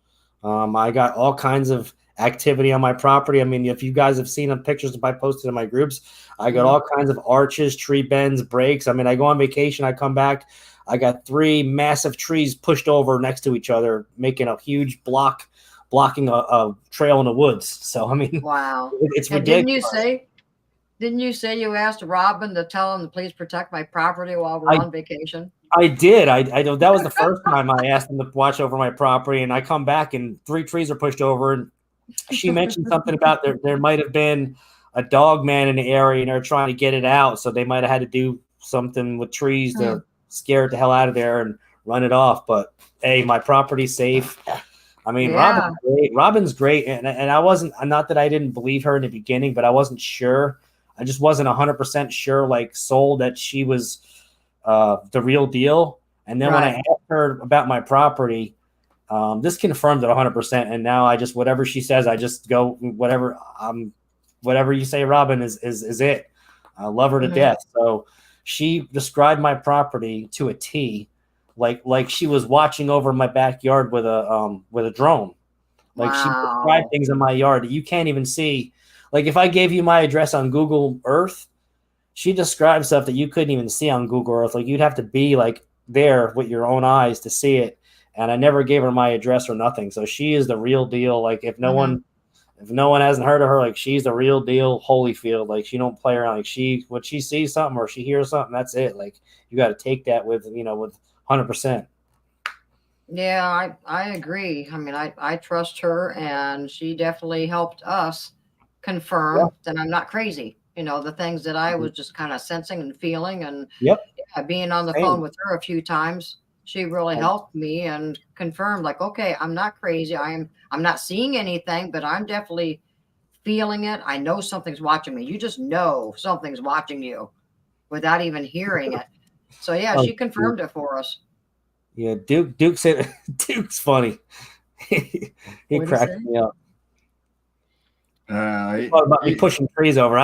I got all kinds of activity on my property. I mean, if you guys have seen the pictures I posted in my groups, I got all kinds of arches, tree bends, breaks. I mean, I go on vacation, I come back, I got 3 massive trees pushed over next to each other, making a huge blocking a trail in the woods. So, I mean, wow, it's ridiculous. Didn't you say you asked Robin to tell him to please protect my property while we're on vacation? I did. I that was the first time I asked him to watch over my property, and I come back and 3 trees are pushed over, and she mentioned something about there might have been a dog man in the area and they're trying to get it out. So they might have had to do something with trees to scare it the hell out of there and run it off. But hey, my property's safe. I mean, yeah. Robin's great. And I wasn't, not that I didn't believe her in the beginning, but I wasn't sure. I just wasn't 100% sure, like sold that she was the real deal. And then when I asked her about my property, this confirmed it 100%. And now I just, whatever she says, I just go, whatever you say, Robin, is it. I love her to death. So she described my property to a T, like she was watching over my backyard with a drone. Like she described things in my yard that you can't even see. Like if I gave you my address on Google Earth, she described stuff that you couldn't even see on Google Earth. Like you'd have to be like there with your own eyes to see it. And I never gave her my address or nothing. So she is the real deal. Like if no one hasn't heard of her, like she's the real deal Holyfield. Like she don't play around. Like when she sees something or she hears something, that's it. Like you got to take that with 100%. Yeah, I agree. I mean, I trust her, and she definitely helped us confirm that I'm not crazy. The things that I was just kind of sensing and feeling, and Yep. being on the Same. phone with her a few times, she really helped me and confirmed, like, okay, I'm not crazy. I'm not seeing anything, but I'm definitely feeling it. I know something's watching me. You just know something's watching you without even hearing it. So yeah, Oh, she confirmed it for us. Yeah, Duke said Duke's funny. he What'd he cracked say? me up. He- Talk about me he- pushing trees over.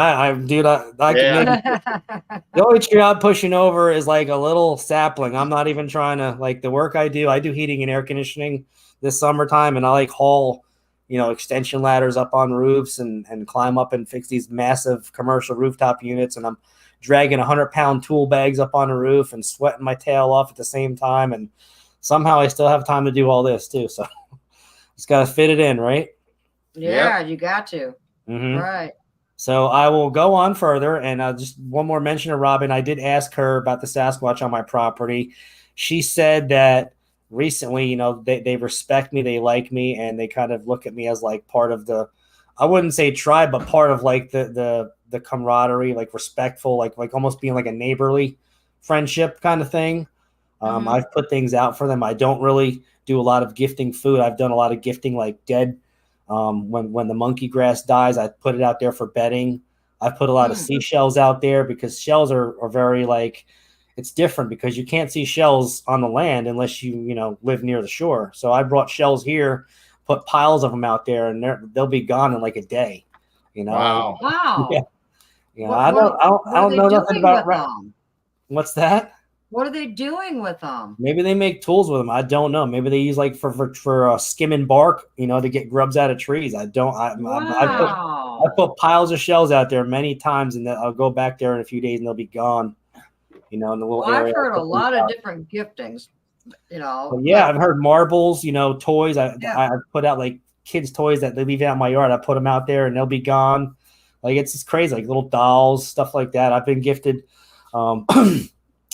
Dude, I can Yeah. maybe the only tree I'm pushing over is like a little sapling. I'm not even trying to, like, the work I do heating and air conditioning this summertime, and I like haul, extension ladders up on roofs and climb up and fix these massive commercial rooftop units. And I'm dragging 100-pound tool bags up on a roof and sweating my tail off at the same time. And somehow I still have time to do all this too. So just got to fit it in, right? Yeah, you got to. Mm-hmm. Right. So I will go on further, and just one more mention of Robin. I did ask her about the Sasquatch on my property. She said that recently, they respect me, they like me, and they kind of look at me as like part of the, I wouldn't say tribe, but part of like the camaraderie, like respectful, like almost being like a neighborly friendship kind of thing. I've put things out for them. I don't really do a lot of gifting food. I've done a lot of gifting like dead. When the monkey grass dies, I put it out there for bedding. I put a lot of seashells out there because shells are very, like, it's different because you can't see shells on the land unless you live near the shore. So I brought shells here, put piles of them out there, and they'll be gone in like a day. Wow. Wow. Yeah. Yeah. What- I what- don't know nothing about them? What's that? What are they doing with them? Maybe they make tools with them. I don't know. Maybe they use like for skimming bark, to get grubs out of trees. I don't. Wow. I put piles of shells out there many times, and then I'll go back there in a few days, and they'll be gone. In the little Well, area. I've heard a lot of different giftings. But yeah, I've heard marbles. Toys. I put out like kids' toys that they leave out in my yard. I put them out there, and they'll be gone. Like, it's just crazy. Like little dolls, stuff like that. I've been gifted.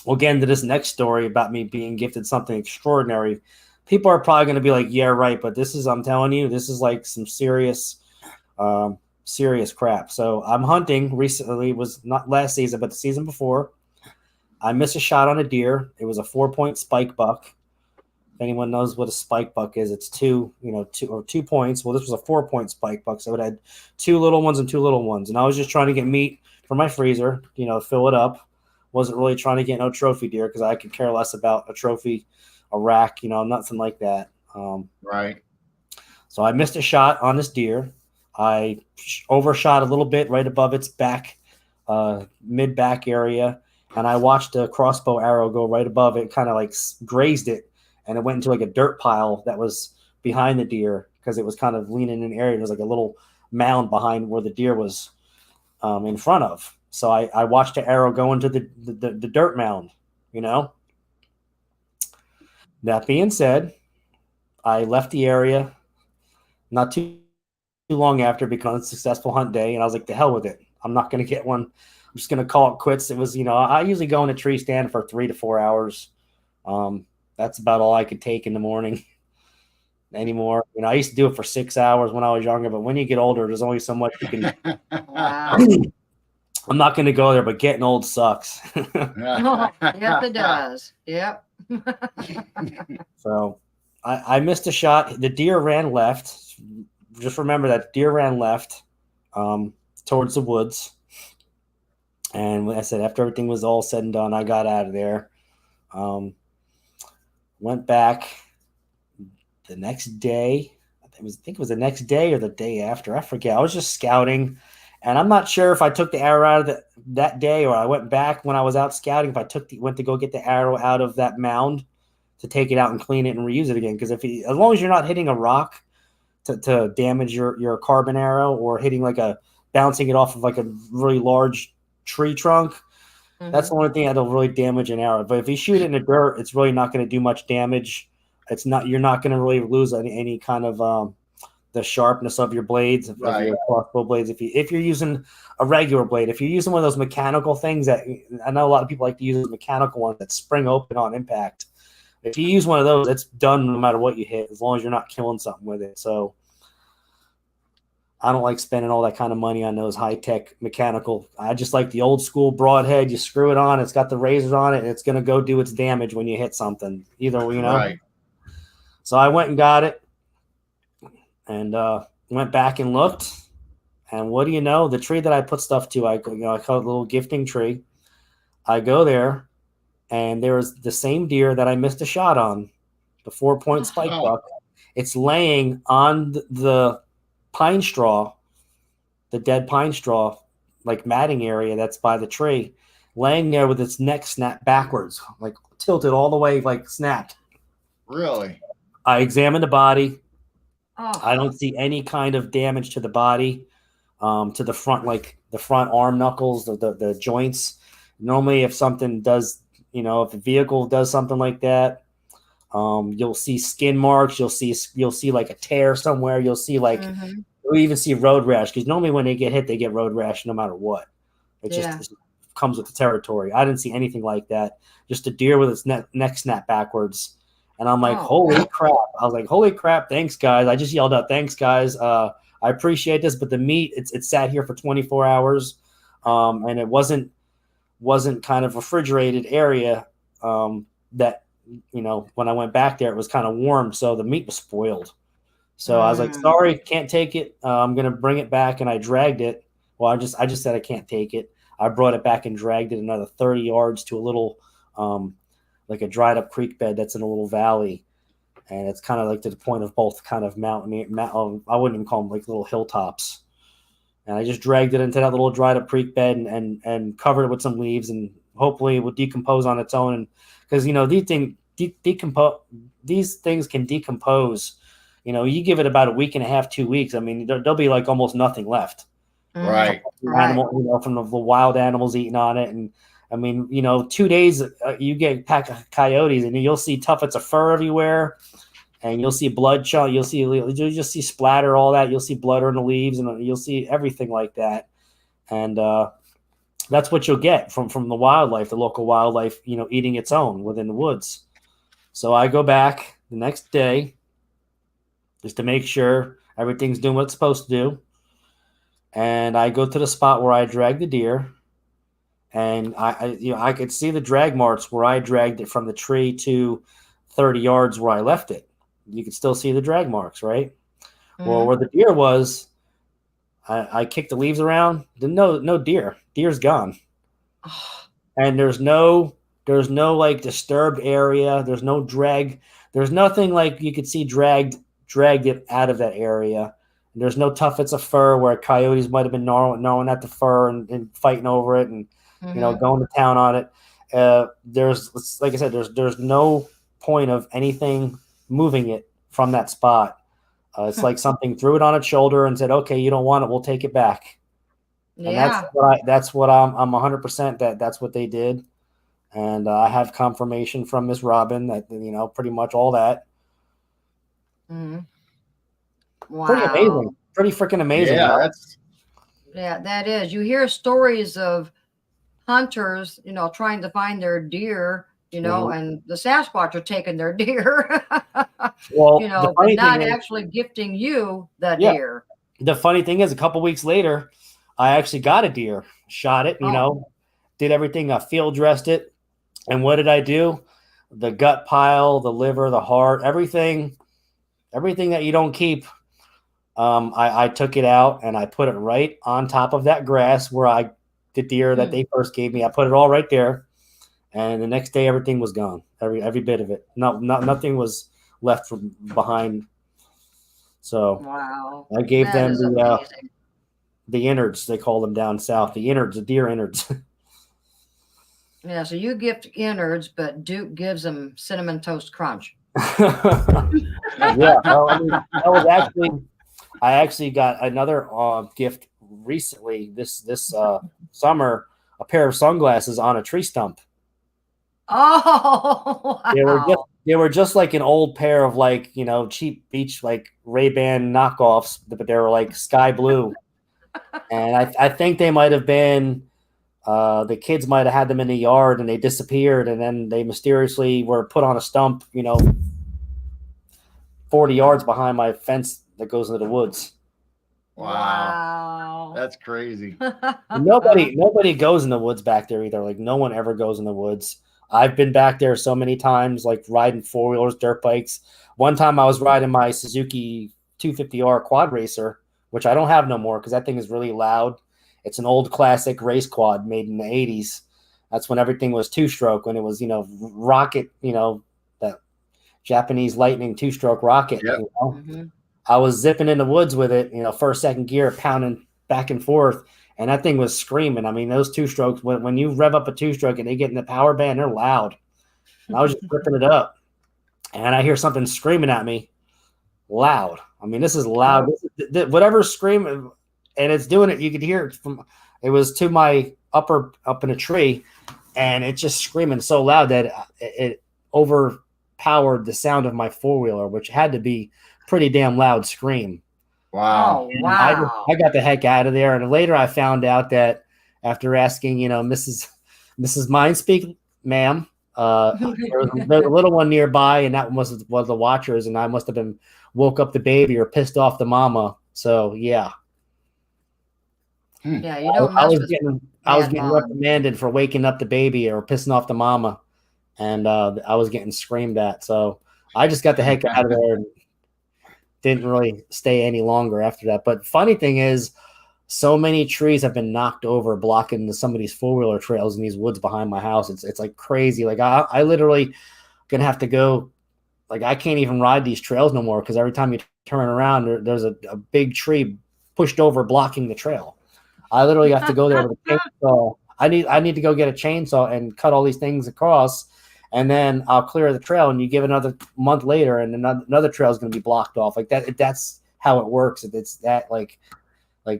We'll get into this next story about me being gifted something extraordinary. People are probably going to be like, yeah, right. But I'm telling you, this is like some serious crap. So I'm hunting recently. It was not last season, but the season before. I missed a shot on a deer. It was a 4-point spike buck. If anyone knows what a spike buck is, it's 2 points. Well, this was a 4-point spike buck. So it had 2 little ones and 2 little ones. And I was just trying to get meat for my freezer, fill it up. Wasn't really trying to get no trophy deer because I could care less about a trophy, a rack, nothing like that. Right. So I missed a shot on this deer. I overshot a little bit right above its back, mid-back area, and I watched a crossbow arrow go right above it, kind of like grazed it, and it went into like a dirt pile that was behind the deer because it was kind of leaning in an area. There was like a little mound behind where the deer was in front of. So I watched the arrow go into the dirt mound, That being said, I left the area not too long after because it's a successful hunt day, and I was like, the hell with it. I'm not going to get one. I'm just going to call it quits. It was, I usually go in a tree stand for 3 to 4 hours. That's about all I could take in the morning anymore. I used to do it for 6 hours when I was younger, but when you get older, there's only so much you can. Wow. I'm not going to go there, but getting old sucks. Yes, it does. Yep. So I missed a shot. The deer ran left. Just remember that deer ran left towards the woods. And like I said, after everything was all said and done, I got out of there. Went back the next day. I think it was the next day or the day after. I forget. I was just scouting. And I'm not sure if I took the arrow out of that day or I went back when I was out scouting. If I went to go get the arrow out of that mound to take it out and clean it and reuse it again. Because as long as you're not hitting a rock to damage your carbon arrow or hitting bouncing it off of like a really large tree trunk, that's the only thing that'll really damage an arrow. But if you shoot it in the dirt, it's really not going to do much damage. You're not going to really lose any kind of the sharpness of your blades, of your crossbow blades. If you're using a regular blade, if you're using one of those mechanical things that I know a lot of people like to use, those mechanical ones that spring open on impact. If you use one of those, it's done no matter what you hit, as long as you're not killing something with it. So I don't like spending all that kind of money on those high-tech mechanical. I just like the old school broadhead. You screw it on, it's got the razors on it, and it's going to go do its damage when you hit something. Right. So I went and got it and went back and looked. And what do you know? The tree that I put stuff to, I call it a little gifting tree. I go there, and there was the same deer that I missed a shot on, the 4-point spike buck. It's laying on the pine straw, the dead pine straw, like matting area that's by the tree, laying there with its neck snapped backwards, like tilted all the way, like snapped. Really? I examined the body. Oh. I don't see any kind of damage to the body, to the front, like the front arm knuckles, the joints. Normally, if something does, if a vehicle does something like that, you'll see skin marks. You'll see like a tear somewhere. You'll see like you'll even see road rash, because normally when they get hit, they get road rash no matter what. It just comes with the territory. I didn't see anything like that. Just a deer with its neck snapped backwards. And I'm like, holy crap. I was like, holy crap. Thanks, guys. I just yelled out, thanks, guys. I appreciate this. But the meat, it sat here for 24 hours. And it wasn't kind of refrigerated area that, when I went back there, it was kind of warm. So the meat was spoiled. So I was like, sorry, can't take it. I'm going to bring it back. And I dragged it. Well, I just said I can't take it. I brought it back and dragged it another 30 yards to a little, like a dried up creek bed that's in a little valley. And it's kind of like to the point of both kind of mountain. I wouldn't even call them like little hilltops. And I just dragged it into that little dried up creek bed and covered it with some leaves, and hopefully it would decompose on its own. And because, these things can decompose. You give it about a week and a half, 2 weeks. I mean, there'll be like almost nothing left. Right. Animal, from the wild animals eating on it. And I mean, 2 days, you get a pack of coyotes and you'll see tuffets of fur everywhere, and you'll see blood chunk. You'll just see splatter, all that. You'll see blood on the leaves, and you'll see everything like that. And that's what you'll get from the wildlife, the local wildlife, eating its own within the woods. So I go back the next day just to make sure everything's doing what it's supposed to do. And I go to the spot where I dragged the deer, and I could see the drag marks where I dragged it from the tree to 30 yards where I left it. You could still see the drag marks, right? Well, where the deer was, I kicked the leaves around. No deer. Deer's gone. And there's no like disturbed area. There's no drag. There's nothing like you could see dragged it out of that area. There's no tuffets of fur where coyotes might have been gnawing at the fur and fighting over it and going to town on it. There's, like I said, there's no point of anything moving it from that spot. It's like something threw it on its shoulder and said, "Okay, you don't want it, we'll take it back." Yeah. And that's what I'm 100% that's what they did. And I have confirmation from Miss Robin that pretty much all that. Wow. Pretty amazing. Pretty freaking amazing. Yeah, that is. You hear stories of hunters, trying to find their deer, and the Sasquatch are taking their deer. Well, but not actually gifting you the deer. The funny thing is, a couple weeks later, I actually got a deer, shot it, did everything. I field dressed it. And what did I do? The gut pile, the liver, the heart, everything that you don't keep. I took it out and I put it right on top of that grass where the deer that they first gave me. I put it all right there, and the next day everything was gone. Every bit of it. Nothing was left from behind. So wow, I gave them the innards. They call them down south. The innards, the deer innards. Yeah. So you gift innards, but Duke gives them Cinnamon Toast Crunch. Yeah. I actually got another gift recently this summer, a pair of sunglasses on a tree stump. Oh, wow. They were just like an old pair of like, cheap beach, like Ray-Ban knockoffs, but they were like sky blue. And I think they might have been, the kids might have had them in the yard and they disappeared. And then they mysteriously were put on a stump, 40 yards behind my fence that goes into the woods. Wow. That's crazy. Nobody goes in the woods back there either. Like no one ever goes in the woods. I've been back there so many times, like riding 4-wheelers, dirt bikes. One time I was riding my Suzuki 250R quad racer, which I don't have no more because that thing is really loud. It's an old classic race quad made in the 80s. That's when everything was two-stroke, when it was, rocket, that Japanese Lightning two-stroke rocket. Yep. Mm-hmm. I was zipping in the woods with it, first, second gear, pounding back and forth, and that thing was screaming. I mean, those two-strokes, when you rev up a two-stroke and they get in the power band, they're loud. And I was just ripping it up, and I hear something screaming at me, loud. I mean, this is loud. Whatever's screaming, and it's doing it, you could hear it it was to my up in a tree, and it's just screaming so loud that it overpowered the sound of my 4-wheeler, which had to be pretty damn loud scream. Wow. Oh, wow. I got the heck out of there. And later I found out that after asking, Mrs. Mindspeak, ma'am, there's a little one nearby, and that was the watchers, and I must have been woke up the baby or pissed off the mama. So yeah. Yeah, you don't mess with I was getting reprimanded for waking up the baby or pissing off the mama, and I was getting screamed at. So I just got the heck out of there and didn't really stay any longer after that. But funny thing is, so many trees have been knocked over, blocking some of these 4-wheeler trails in these woods behind my house. It's like crazy. Like I literally gonna have to go. Like I can't even ride these trails no more because every time you turn around, there's a big tree pushed over blocking the trail. I literally have to go there with a chainsaw. I need to go get a chainsaw and cut all these things across, and then I'll clear the trail. And you give another month later, and another trail is going to be blocked off. Like that. That's how it works. It's that like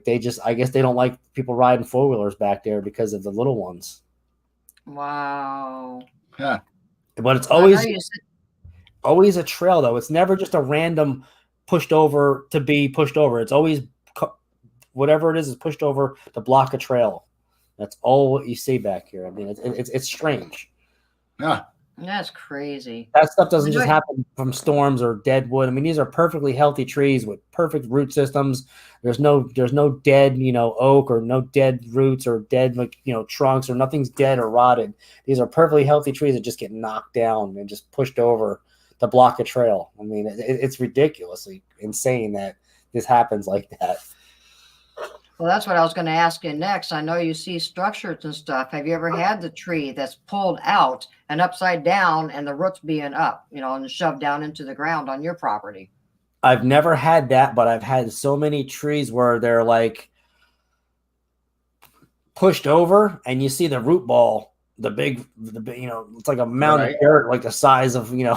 they just, I guess they don't like people riding 4-wheelers back there because of the little ones. Wow. Yeah. But it's always a trail though. It's never just a random pushed over to be pushed over. It's always whatever it is pushed over to block a trail. That's all you see back here. I mean, it's strange. Yeah. That's crazy. That stuff doesn't just happen from storms or dead wood. I mean, these are perfectly healthy trees with perfect root systems. There's no dead, oak or no dead roots or dead, trunks, or nothing's dead or rotted. These are perfectly healthy trees that just get knocked down and just pushed over to block a trail. I mean, it's ridiculously insane that this happens like that. Well, that's what I was going to ask you next. I know you see structures and stuff. Have you ever had the tree that's pulled out and upside down and the roots being up, and shoved down into the ground on your property? I've never had that, but I've had so many trees where they're like pushed over and you see the root ball, the big, it's like a mound of dirt, like the size of, a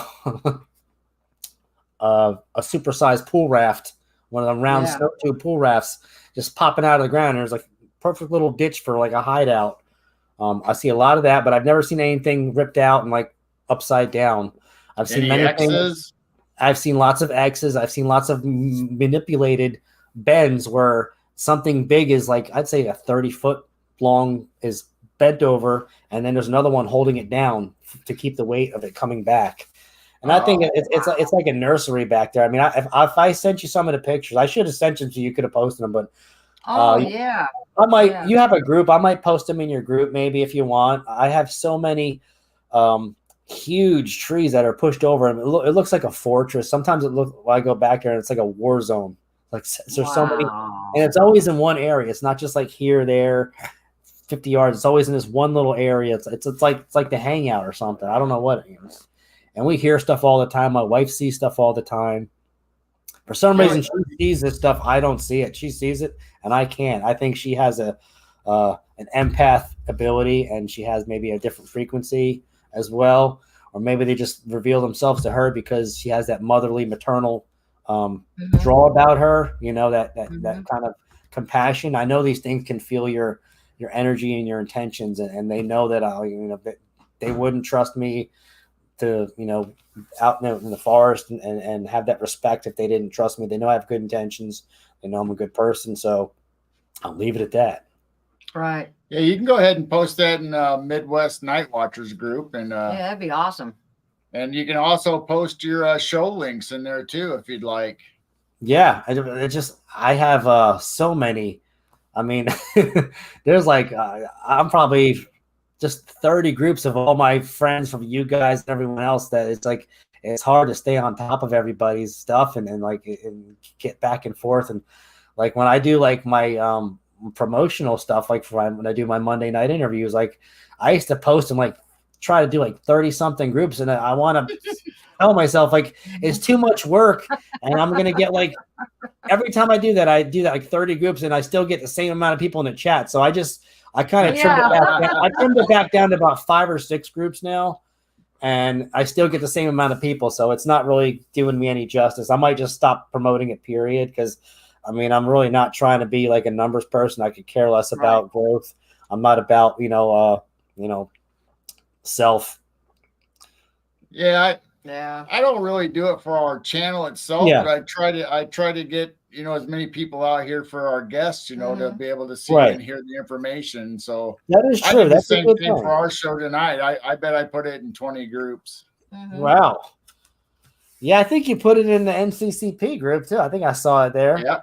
supersized pool raft, one of them round snow tube pool rafts, just popping out of the ground. There's like perfect little ditch for like a hideout. I see a lot of that, but I've never seen anything ripped out and like upside down. I've seen many things. I've seen lots of X's. I've seen lots of manipulated bends where something big is like, I'd say a 30-foot long is bent over, and then there's another one holding it down to keep the weight of it coming back. And I think it's like a nursery back there. I mean, if I sent you some of the pictures, I should have sent them so you could have posted them. But yeah, I might. Yeah. You have a group. I might post them in your group maybe if you want. I have so many huge trees that are pushed over, and it looks like a fortress. Sometimes I go back there and it's like a war zone. Like there's so many, and it's always in one area. It's not just like here, there, 50 yards. It's always in this one little area. It's like the hangout or something. I don't know what it is. And we hear stuff all the time. My wife sees stuff all the time. For some reason, she sees this stuff. I don't see it. She sees it, and I can't. I think she has an empath ability, and she has maybe a different frequency as well. Or maybe they just reveal themselves to her because she has that motherly, maternal draw about her. That kind of compassion. I know these things can feel your energy and your intentions, and they know that that they wouldn't trust me to out in the forest and have that respect if they didn't trust me. They know I have good intentions. They know I'm a good person, so I'll leave it at that. Right. Yeah, you can go ahead and post that in Midwest Night Watchers group, and yeah, that'd be awesome. And you can also post your show links in there too if you'd like. Yeah, I have so many. I mean, there's like I'm probably just 30 groups of all my friends from you guys and everyone else that it's like it's hard to stay on top of everybody's stuff and like and get back and forth. And like when I do like my promotional stuff, like when I do my Monday night interviews, like I used to post and like try to do like 30 something groups, and I want to tell myself like it's too much work, and I'm gonna get like every time I do that like 30 groups, and I still get the same amount of people in the chat. So I kind of trimmed it back down. I trimmed it back down to about 5 or 6 groups now, and I still get the same amount of people. So it's not really doing me any justice. I might just stop promoting it, period, because I mean I'm really not trying to be like a numbers person. I could care less about growth. I'm not about self. Yeah, Yeah. I don't really do it for our channel itself, but I try to get, as many people out here for our guests, to be able to see and hear the information. So that is true. I did That's the same thing for our show tonight. I bet I put it in 20 groups. Wow. Yeah, I think you put it in the NCCP group too. I think I saw it there. Yeah.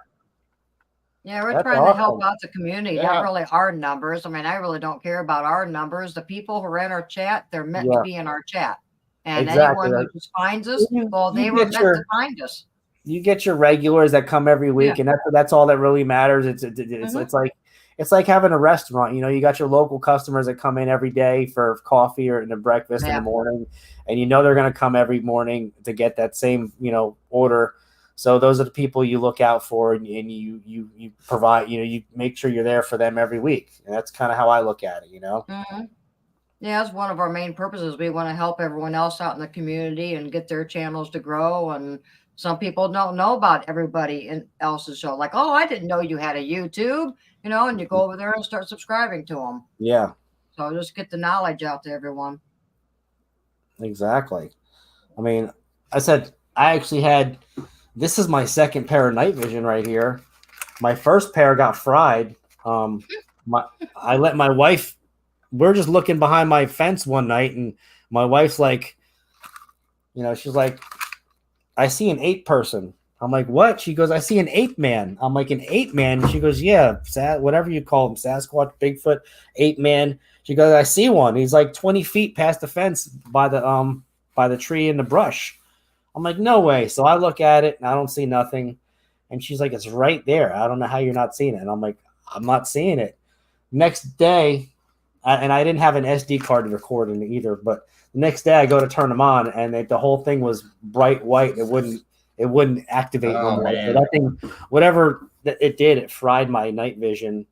Yeah, we're trying to help out the community, not really our numbers. I mean, I really don't care about our numbers. The people who are in our chat, they're meant to be in our chat. And anyone who just finds us, well, they were meant to find us. You get your regulars that come every week, and that's all that really matters. It's like having a restaurant. You got your local customers that come in every day for coffee or in the breakfast in the morning, and they're going to come every morning to get that same order. So those are the people you look out for, and you provide. You make sure you're there for them every week, and that's kind of how I look at it. Yeah, that's one of our main purposes. We want to help everyone else out in the community and get their channels to grow. And some people don't know about everybody else's show. Like, oh, I didn't know you had a YouTube, and you go over there and start subscribing to them. Yeah. So just get the knowledge out to everyone. Exactly. I mean, I actually had, this is my second pair of night vision right here. My first pair got fried. I let my wife, we're just looking behind my fence one night, and my wife's like, she's like, I see an 8 person. I'm like, what? She goes, I see an 8 man. I'm like, an 8 man? She goes, yeah, whatever you call him, Sasquatch, Bigfoot, 8 man. She goes, I see one. He's like 20 feet past the fence by the tree in the brush. I'm like, no way. So I look at it and I don't see nothing. And she's like, it's right there. I don't know how you're not seeing it. And I'm like, I'm not seeing it. Next day, and I didn't have an SD card to record in it either, but the next day I go to turn them on, and the whole thing was bright white. It wouldn't activate no more. So that thing, whatever it did, it fried my night vision.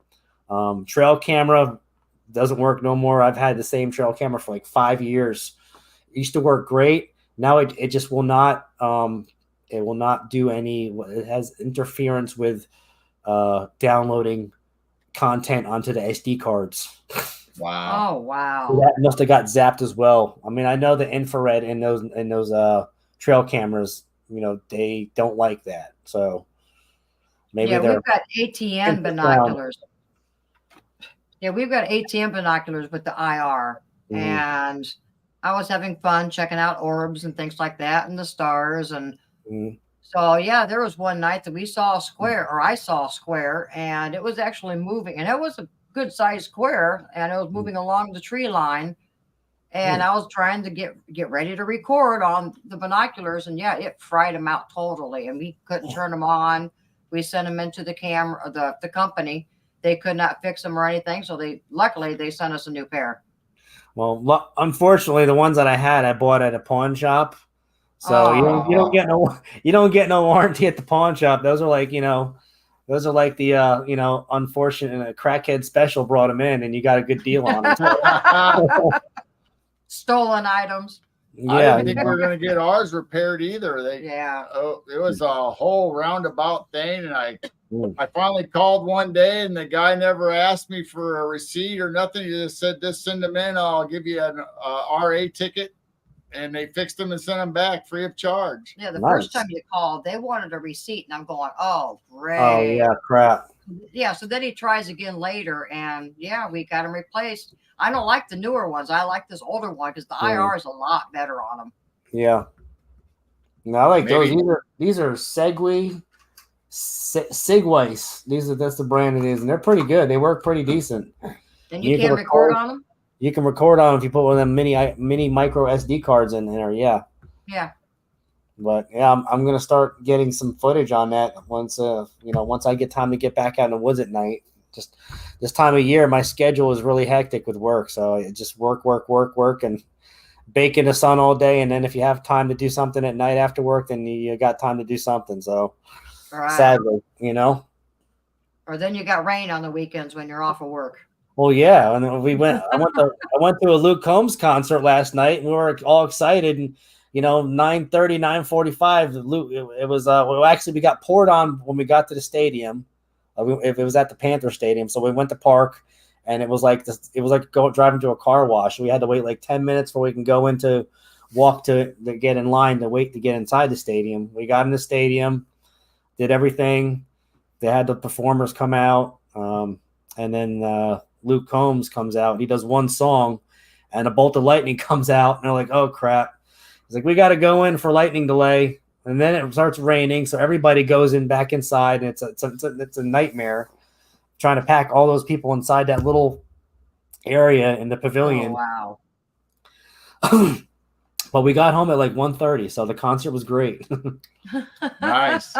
Trail camera doesn't work no more. I've had the same trail camera for like 5 years. It used to work great. Now it just will not. It will not do any. It has interference with downloading content onto the SD cards. Wow. Oh, wow. So that must have got zapped as well. I mean, I know the infrared in those trail cameras, they don't like that. So maybe we've got ATM binoculars. Yeah, we've got ATM binoculars with the IR. And I was having fun checking out orbs and things like that and the stars. And so, yeah, there was one night that we saw a square, or I saw a square, and it was actually moving. And it was a good sized square, and it was moving along the tree line. And I was trying to get ready to record on the binoculars, and it fried them out totally, and we couldn't turn them on. We sent them into the camera, the company. They could not fix them or anything, so luckily they sent us a new pair. Well, unfortunately, the ones that I bought at a pawn shop, so you don't get no warranty at the pawn shop. Those are like Those are like the unfortunate crackhead special brought them in, and you got a good deal on them. Stolen items. Yeah, I didn't think we were going to get ours repaired either. It was a whole roundabout thing, and I finally called one day, and the guy never asked me for a receipt or nothing. He just said, "Just send them in. I'll give you an RA ticket." And they fixed them and sent them back free of charge. Yeah, the first time you called, they wanted a receipt, and I'm going, "Oh, great!" Oh yeah, crap. Yeah, so then he tries again later, and we got them replaced. I don't like the newer ones. I like this older one because the IR is a lot better on them. Yeah. No, I like those. These are Segway Sigways. That's the brand it is, and they're pretty good. They work pretty decent. And you can record on them? You can record on them if you put one of them mini micro SD cards in there. Yeah. Yeah. But yeah, I'm gonna start getting some footage on that once once I get time to get back out in the woods at night. Just this time of year, my schedule is really hectic with work, so it just work, and bake in the sun all day. And then if you have time to do something at night after work, then you got time to do something. So sadly, Or then you got rain on the weekends when you're off of work. Well, yeah, and then I went to a Luke Combs concert last night, and we were all excited. And 9:30, 9:45. Luke, it was actually we got poured on when we got to the stadium. If it was at the Panther Stadium, so we went to park, and it was like driving to a car wash. We had to wait like 10 minutes before we can go walk to get in line to wait to get inside the stadium. We got in the stadium, did everything. They had the performers come out, and then Luke Combs comes out. He does one song, and a bolt of lightning comes out, and they're like, "Oh crap!" He's like, "We got to go in for lightning delay." And then it starts raining, so everybody goes back inside, and it's a nightmare trying to pack all those people inside that little area in the pavilion. Oh, wow. But we got home at like 1:30, so the concert was great. Nice.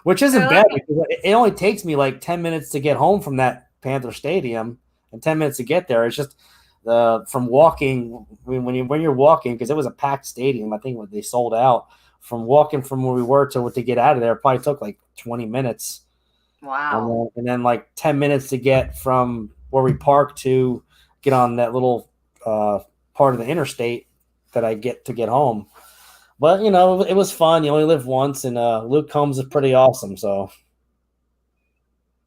Which isn't bad because it only takes me like 10 minutes to get home from that Panther Stadium and 10 minutes to get there. It's just from walking when you're walking, because it was a packed stadium. I think they sold out. From walking from where we were to get out of there, it probably took like 20 minutes. Wow. And then like 10 minutes to get from where we parked to get on that little part of the interstate that I get to get home. But, it was fun. You only live once, and Luke Combs is pretty awesome. So,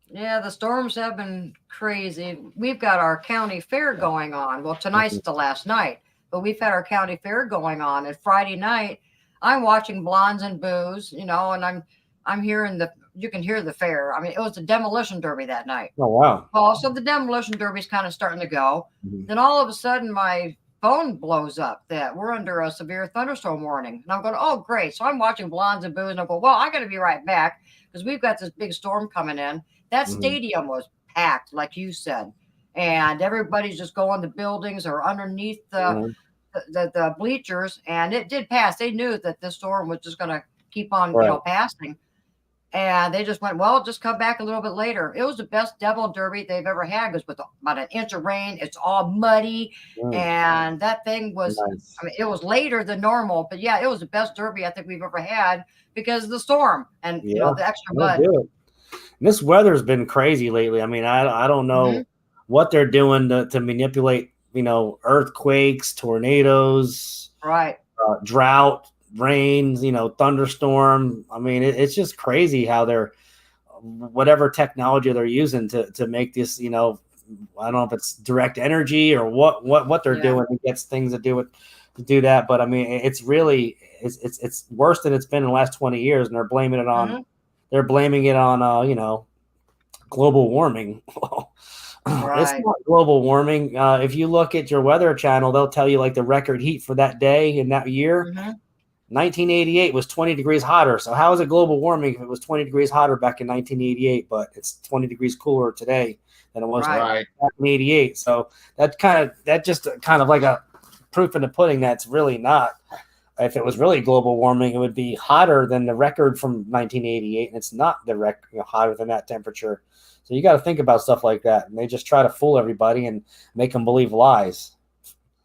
yeah, the storms have been crazy. We've got our county fair going on. Well, tonight's the last night, but we've had our county fair going on. And Friday night, I'm watching Blondes and Booze, and I'm hearing you can hear the fair. I mean, it was the demolition derby that night. Oh, wow. Well, so the demolition derby's kind of starting to go. Mm-hmm. Then all of a sudden, my phone blows up that we're under a severe thunderstorm warning. And I'm going, oh, great. So I'm watching Blondes and Booze, and I go, well, I got to be right back because we've got this big storm coming in. That stadium was packed, like you said, and everybody's just going to buildings or underneath the bleachers, and it did pass. They knew that this storm was just going to keep on, passing. And they just went, well, just come back a little bit later. It was the best devil derby they've ever had. It was with about an inch of rain. It's all muddy. And that thing was, nice. I mean, it was later than normal, but yeah, it was the best derby I think we've ever had because of the storm and, the extra mud. And this weather's been crazy lately. I mean, I don't know what they're doing to manipulate, earthquakes, tornadoes, right, drought, rains, thunderstorm. I mean, it's just crazy how they're whatever technology they're using to make this, I don't know if it's direct energy or what they're doing to get things to do that. But I mean, it's really it's worse than it's been in the last 20 years, and they're blaming it on global warming. Right. It's not global warming. If you look at your weather channel, they'll tell you like the record heat for that day in that year. 1988 was 20 degrees hotter. So how is it global warming if it was 20 degrees hotter back in 1988, but it's 20 degrees cooler today than it was back in 88? So that just kind of like a proof in the pudding that's really not. If it was really global warming, it would be hotter than the record from 1988, and it's not the record hotter than that temperature. So you got to think about stuff like that, and they just try to fool everybody and make them believe lies.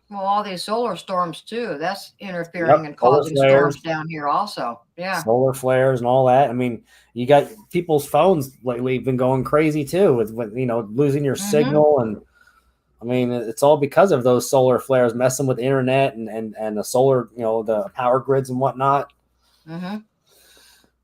Well, all these solar storms too, that's interfering and causing storms down here also. Yeah. Solar flares and all that. I mean, you got people's phones lately been going crazy too with losing your signal. And I mean, it's all because of those solar flares messing with the internet and the solar, the power grids and whatnot.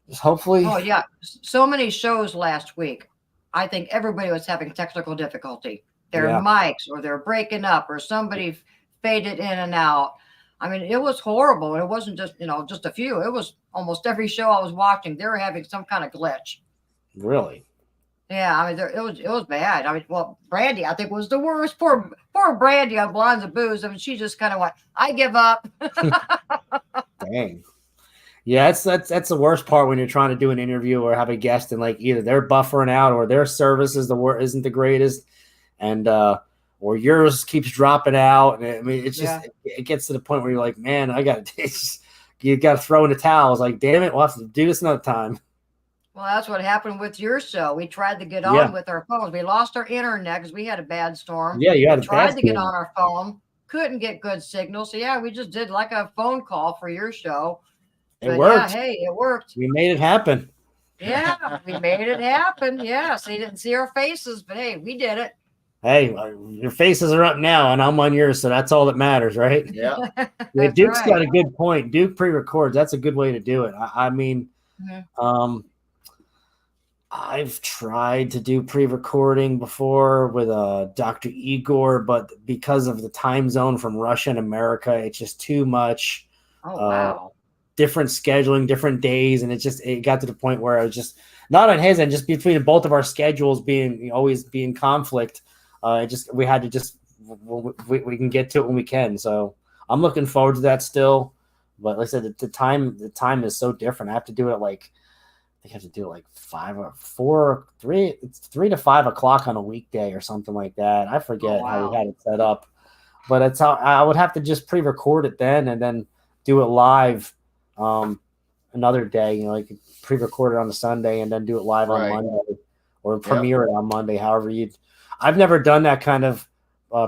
Just hopefully. Oh yeah. So many shows last week. I think everybody was having technical difficulty. Their mics, or they're breaking up, or somebody faded in and out. I mean, it was horrible. It wasn't just, just a few. It was almost every show I was watching. They were having some kind of glitch. Really? Yeah. I mean, it was bad. I mean, well, Brandy, I think was the worst. Poor Brandy on Blondes and Booze. I mean, she just kind of went, I give up. Dang. Yeah, that's the worst part when you're trying to do an interview or have a guest and like either they're buffering out or their service isn't the greatest, and or yours keeps dropping out. And I mean, it's just it gets to the point where you're like, man, you got to throw in the towel. It's like, damn it, we'll have to do this another time. Well, that's what happened with your show. We tried to get on with our phones. We lost our internet because we had a bad storm. Yeah, you had we tried to get on our phone, couldn't get good signal. So yeah, we just did like a phone call for your show. It worked. Yeah, hey, it worked. We made it happen. Yeah, we made it happen. Yeah, so you didn't see our faces, but hey, we did it. Hey, your faces are up now, and I'm on yours, so that's all that matters, right? Yeah. Duke's got a good point. Duke pre-records. That's a good way to do it. I mean, I've tried to do pre-recording before with Dr. Igor, but because of the time zone from Russia and America, it's just too much. Oh, wow. Different scheduling, different days, and it got to the point where I was just not on his end, just between both of our schedules always being conflict. We had to just we can get to it when we can. So I'm looking forward to that still, but like I said, the time is so different. I have to do it at like I have to do it like 3 to 5 o'clock on a weekday or something like that. I forget how we had it set up, but it's how I would have to just pre-record it then and then do it live. Another day, like pre-record it on a Sunday and then do it live on Monday or premiere it on Monday. I've never done that kind of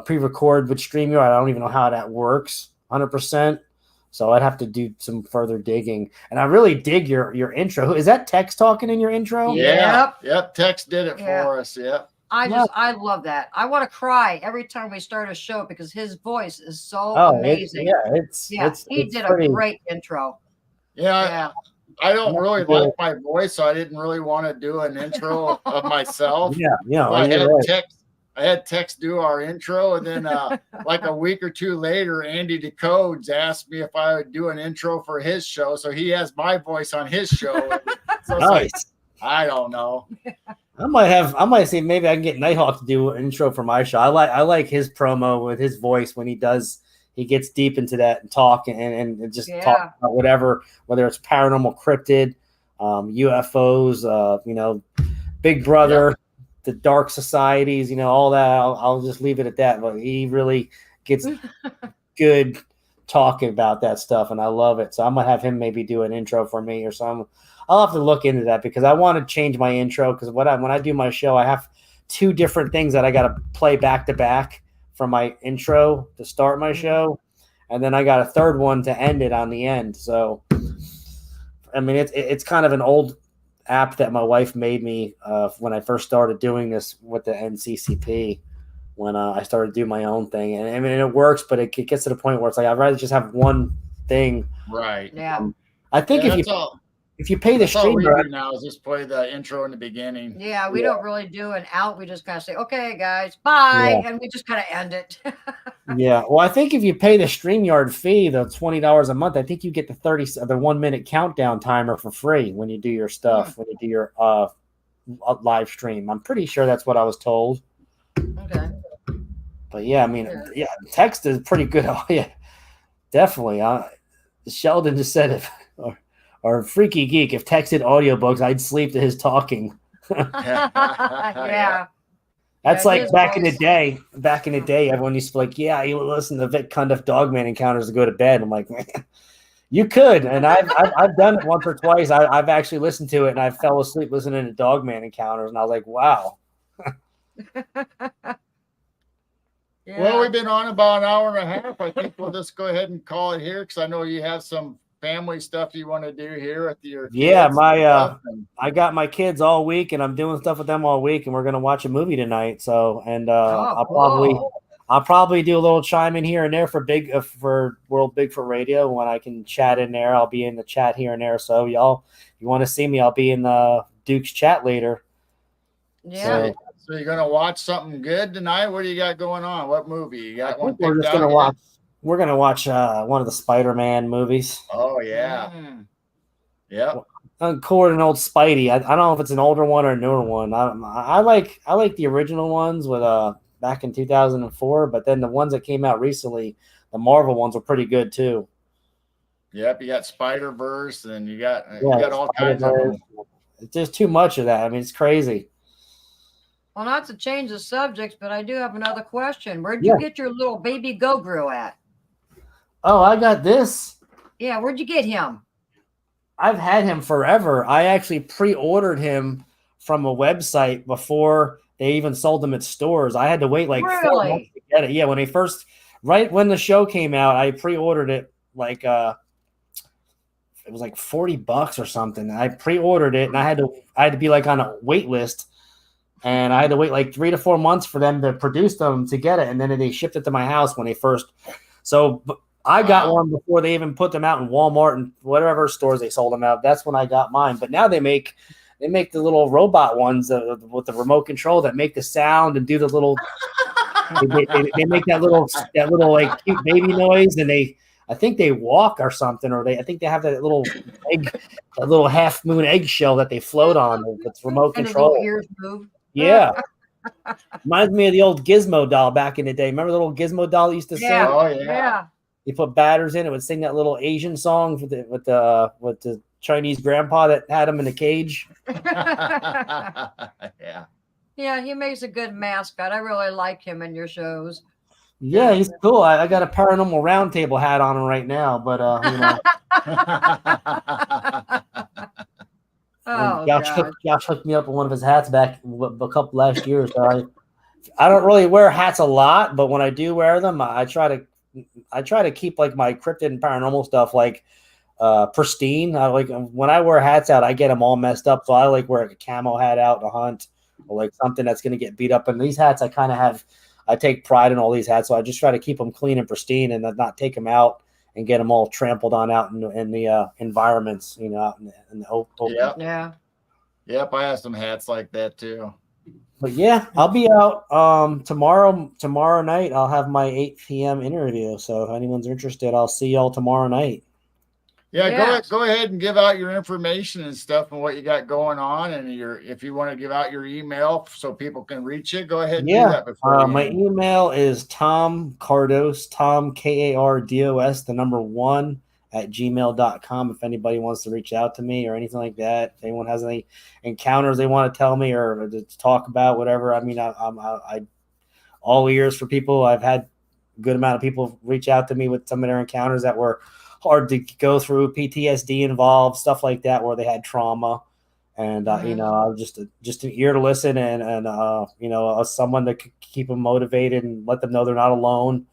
pre-record with StreamYard. I don't even know how that works 100%. So I'd have to do some further digging. And I really dig your intro. Is that Tex talking in your intro? Yep. Tex did it for us. Yep. I love that. I want to cry every time we start a show because his voice is so amazing. He did a great intro. Yeah. I don't really like my voice, so I didn't really want to do an intro of myself. I had Tex do our intro, and then like a week or two later, Andy DeCodes asked me if I would do an intro for his show. So he has my voice on his show. So nice. I don't know. I might say maybe I can get Nighthawk to do an intro for my show. I like his promo with his voice when he gets deep into that and talk and just talk about whatever, whether it's paranormal, cryptid, UFOs, Big Brother, the dark societies, all that. I'll just leave it at that. But he really gets good talking about that stuff, and I love it. So I'm gonna have him maybe do an intro for me or something. I'll have to look into that because I want to change my intro because when I do my show, I have 2 different things that I got to play back to back for my intro to start my show, and then I got a third one to end it on the end. So, I mean, it's kind of an old app that my wife made me when I first started doing this with the NCCP. When I started to do my own thing, and I mean it works, but it gets to the point where it's like I'd rather just have one thing. Right. Yeah. I think if you pay the streamer now is just play the intro in the beginning. Yeah, we don't really do an out. We just kind of say, "Okay, guys, bye," and we just kind of end it. Yeah. Well, I think if you pay the StreamYard fee, the $20 a month, I think you get the 1 minute countdown timer for free when you do your stuff, when you do your live stream. I'm pretty sure that's what I was told. Okay. But yeah, I mean, text is pretty good. Oh yeah, definitely. Sheldon just said it. Or Freaky Geek, if Tex did audiobooks, I'd sleep to his talking. Yeah. That's like back in the day. Back in the day, everyone used to be like, "Yeah, you listen to Vic Cundiff Dogman Encounters to go to bed." I'm like, man, you could, and I've done it once or twice. I've actually listened to it, and I fell asleep listening to Dogman Encounters, and I was like, wow. Yeah. Well, we've been on about an hour and a half. I think we'll just go ahead and call it here because I know you have some family stuff you want to do here at your I got my kids all week and I'm doing stuff with them all week and we're gonna watch a movie tonight. So I'll probably do a little chime in here and there for World Bigfoot Radio when I can chat in there. I'll be in the chat here and there. So y'all, if you want to see me, I'll be in the Duke's chat later. Yeah. So you're gonna watch something good tonight? What do you got going on? What movie you got? We're just gonna watch. We're gonna watch one of the Spider-Man movies. Oh yeah, yeah. I'm an old Spidey. I don't know if it's an older one or a newer one. I like the original ones with back in 2004, but then the ones that came out recently, the Marvel ones were pretty good too. Yep, you got Spider Verse, and you got all kinds of Spider-Verse. them. It's just too much of that. I mean, it's crazy. Well, not to change the subject, but I do have another question. Where'd you get your little baby Go-Gru at? Oh, I got this. Yeah, where'd you get him? I've had him forever. I actually pre-ordered him from a website before they even sold them at stores. I had to wait like 4 months to get it. Yeah, when they first, right when the show came out, I pre-ordered it like it was like $40 or something. I pre-ordered it, and I had to be like on a wait list, and I had to wait like 3 to 4 months for them to produce them to get it, and then they shipped it to my house when they first. So I got one before they even put them out in Walmart and whatever stores they sold them out. That's when I got mine. But now they make the little robot ones with the remote control that make the sound and do the little. they make that little like cute baby noise, and I think they walk or something, or I think they have that little egg, that little half moon eggshell that they float on. It's remote control. Ears move. Yeah. Reminds me of the old Gizmo doll back in the day. Remember the little Gizmo doll that used to sing? Oh yeah. You put batters in, it would sing that little Asian song with the Chinese grandpa that had him in a cage. Yeah. Yeah, he makes a good mascot. I really like him in your shows. Yeah, he's cool. I got a paranormal roundtable hat on him right now, but Josh hooked me up with one of his hats back a couple last year. So I don't really wear hats a lot, but when I do wear them, I try to keep like my cryptid and paranormal stuff like pristine. I like when I wear hats out, I get them all messed up. So I like wear a camo hat out to hunt, or like something that's going to get beat up. And these hats, I take pride in all these hats. So I just try to keep them clean and pristine and not take them out and get them all trampled on out in the environments, out in the open. Yep. Yeah. Yep. I have some hats like that too. But yeah, I'll be out tomorrow night. I'll have my 8 p.m. interview. So if anyone's interested, I'll see y'all tomorrow night. Yeah, go ahead and give out your information and stuff and what you got going on, and if you want to give out your email so people can reach you, go ahead and do that before my email is Tom Kardos, Tom Kardos, the number 1 at gmail.com. If anybody wants to reach out to me or anything like that, if anyone has any encounters they want to tell me or to talk about, whatever. I mean, I all ears for people. I've had a good amount of people reach out to me with some of their encounters that were hard to go through, PTSD involved, stuff like that, where they had trauma. And, I'm just an ear to listen and someone to keep them motivated and let them know they're not alone,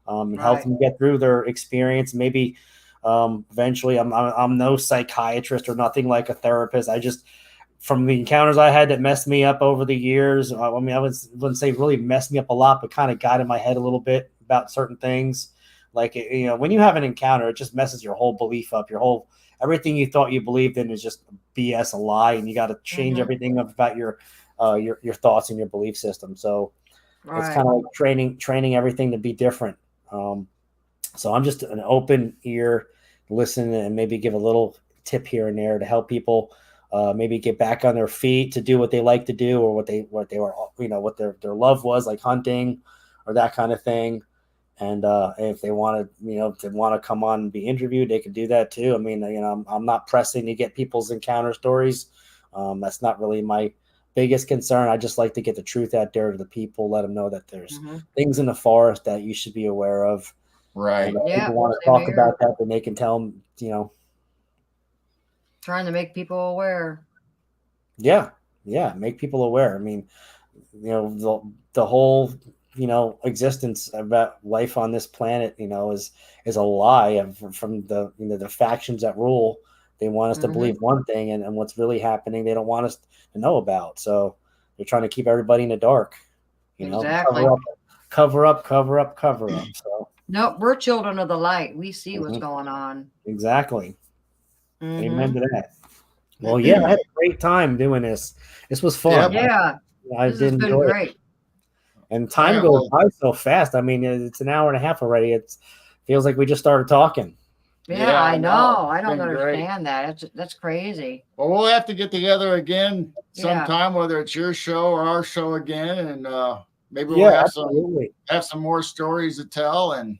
and help them get through their experience. Maybe eventually I'm no psychiatrist or nothing like a therapist. I just, from the encounters I had that messed me up over the years, I wouldn't say really messed me up a lot, but kind of got in my head a little bit about certain things. Like, when you have an encounter, it just messes your whole belief up. Everything you thought you believed in is just BS, a lie, and you got to change everything up about your thoughts and your belief system. So it's kind of like training everything to be different. So I'm just an open ear, listen, and maybe give a little tip here and there to help people maybe get back on their feet to do what they like to do, or what they were, what their love was, like hunting or that kind of thing. And if they want to, come on and be interviewed, they could do that too. I mean, I'm not pressing to get people's encounter stories. That's not really my biggest concern. I just like to get the truth out there to the people, let them know that there's things in the forest that you should be aware of. Right. And if people want to talk about that, then they can tell them, Trying to make people aware. Yeah. Make people aware. I mean, the whole, existence about life on this planet, is a lie from the factions that rule. They want us to believe one thing, and what's really happening, they don't want us to know about. So they're trying to keep everybody in the dark, exactly. Cover up. So nope, we're children of the light. We see what's going on. Exactly. Amen to that. Well, yeah, I had a great time doing this. This was fun. Yeah. I did enjoy it. Great. And time goes by so fast. I mean, it's an hour and a half already. It feels like we just started talking. Yeah, I know. I don't understand that. That's crazy. Well, we'll have to get together again sometime, whether it's your show or our show again, and maybe we'll have some more stories to tell. And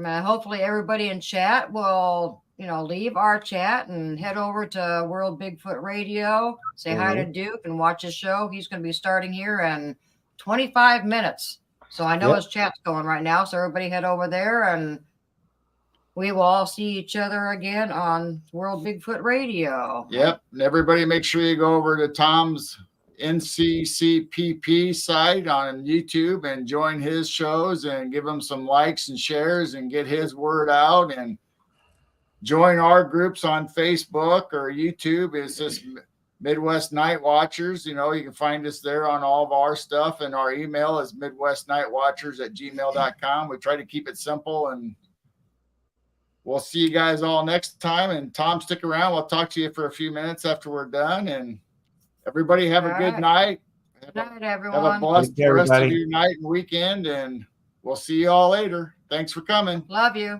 hopefully everybody in chat will, leave our chat and head over to World Bigfoot Radio, say hi to Duke and watch his show. He's going to be starting here in 25 minutes. So I know his chat's going right now. So everybody head over there and we will all see each other again on World Bigfoot Radio. Yep. And everybody make sure you go over to Tom's NCCPP site on YouTube and join his shows and give him some likes and shares and get his word out, and join our groups on Facebook or YouTube. It's just Midwest Night Watchers. You can find us there on all of our stuff, and our email is midwestnightwatchers@gmail.com. We try to keep it simple, and we'll see you guys all next time. And Tom, stick around. We'll talk to you for a few minutes after we're done. And everybody have a good night. Good night, everyone. Have a blessed rest of your night and weekend, and we'll see you all later. Thanks for coming. Love you.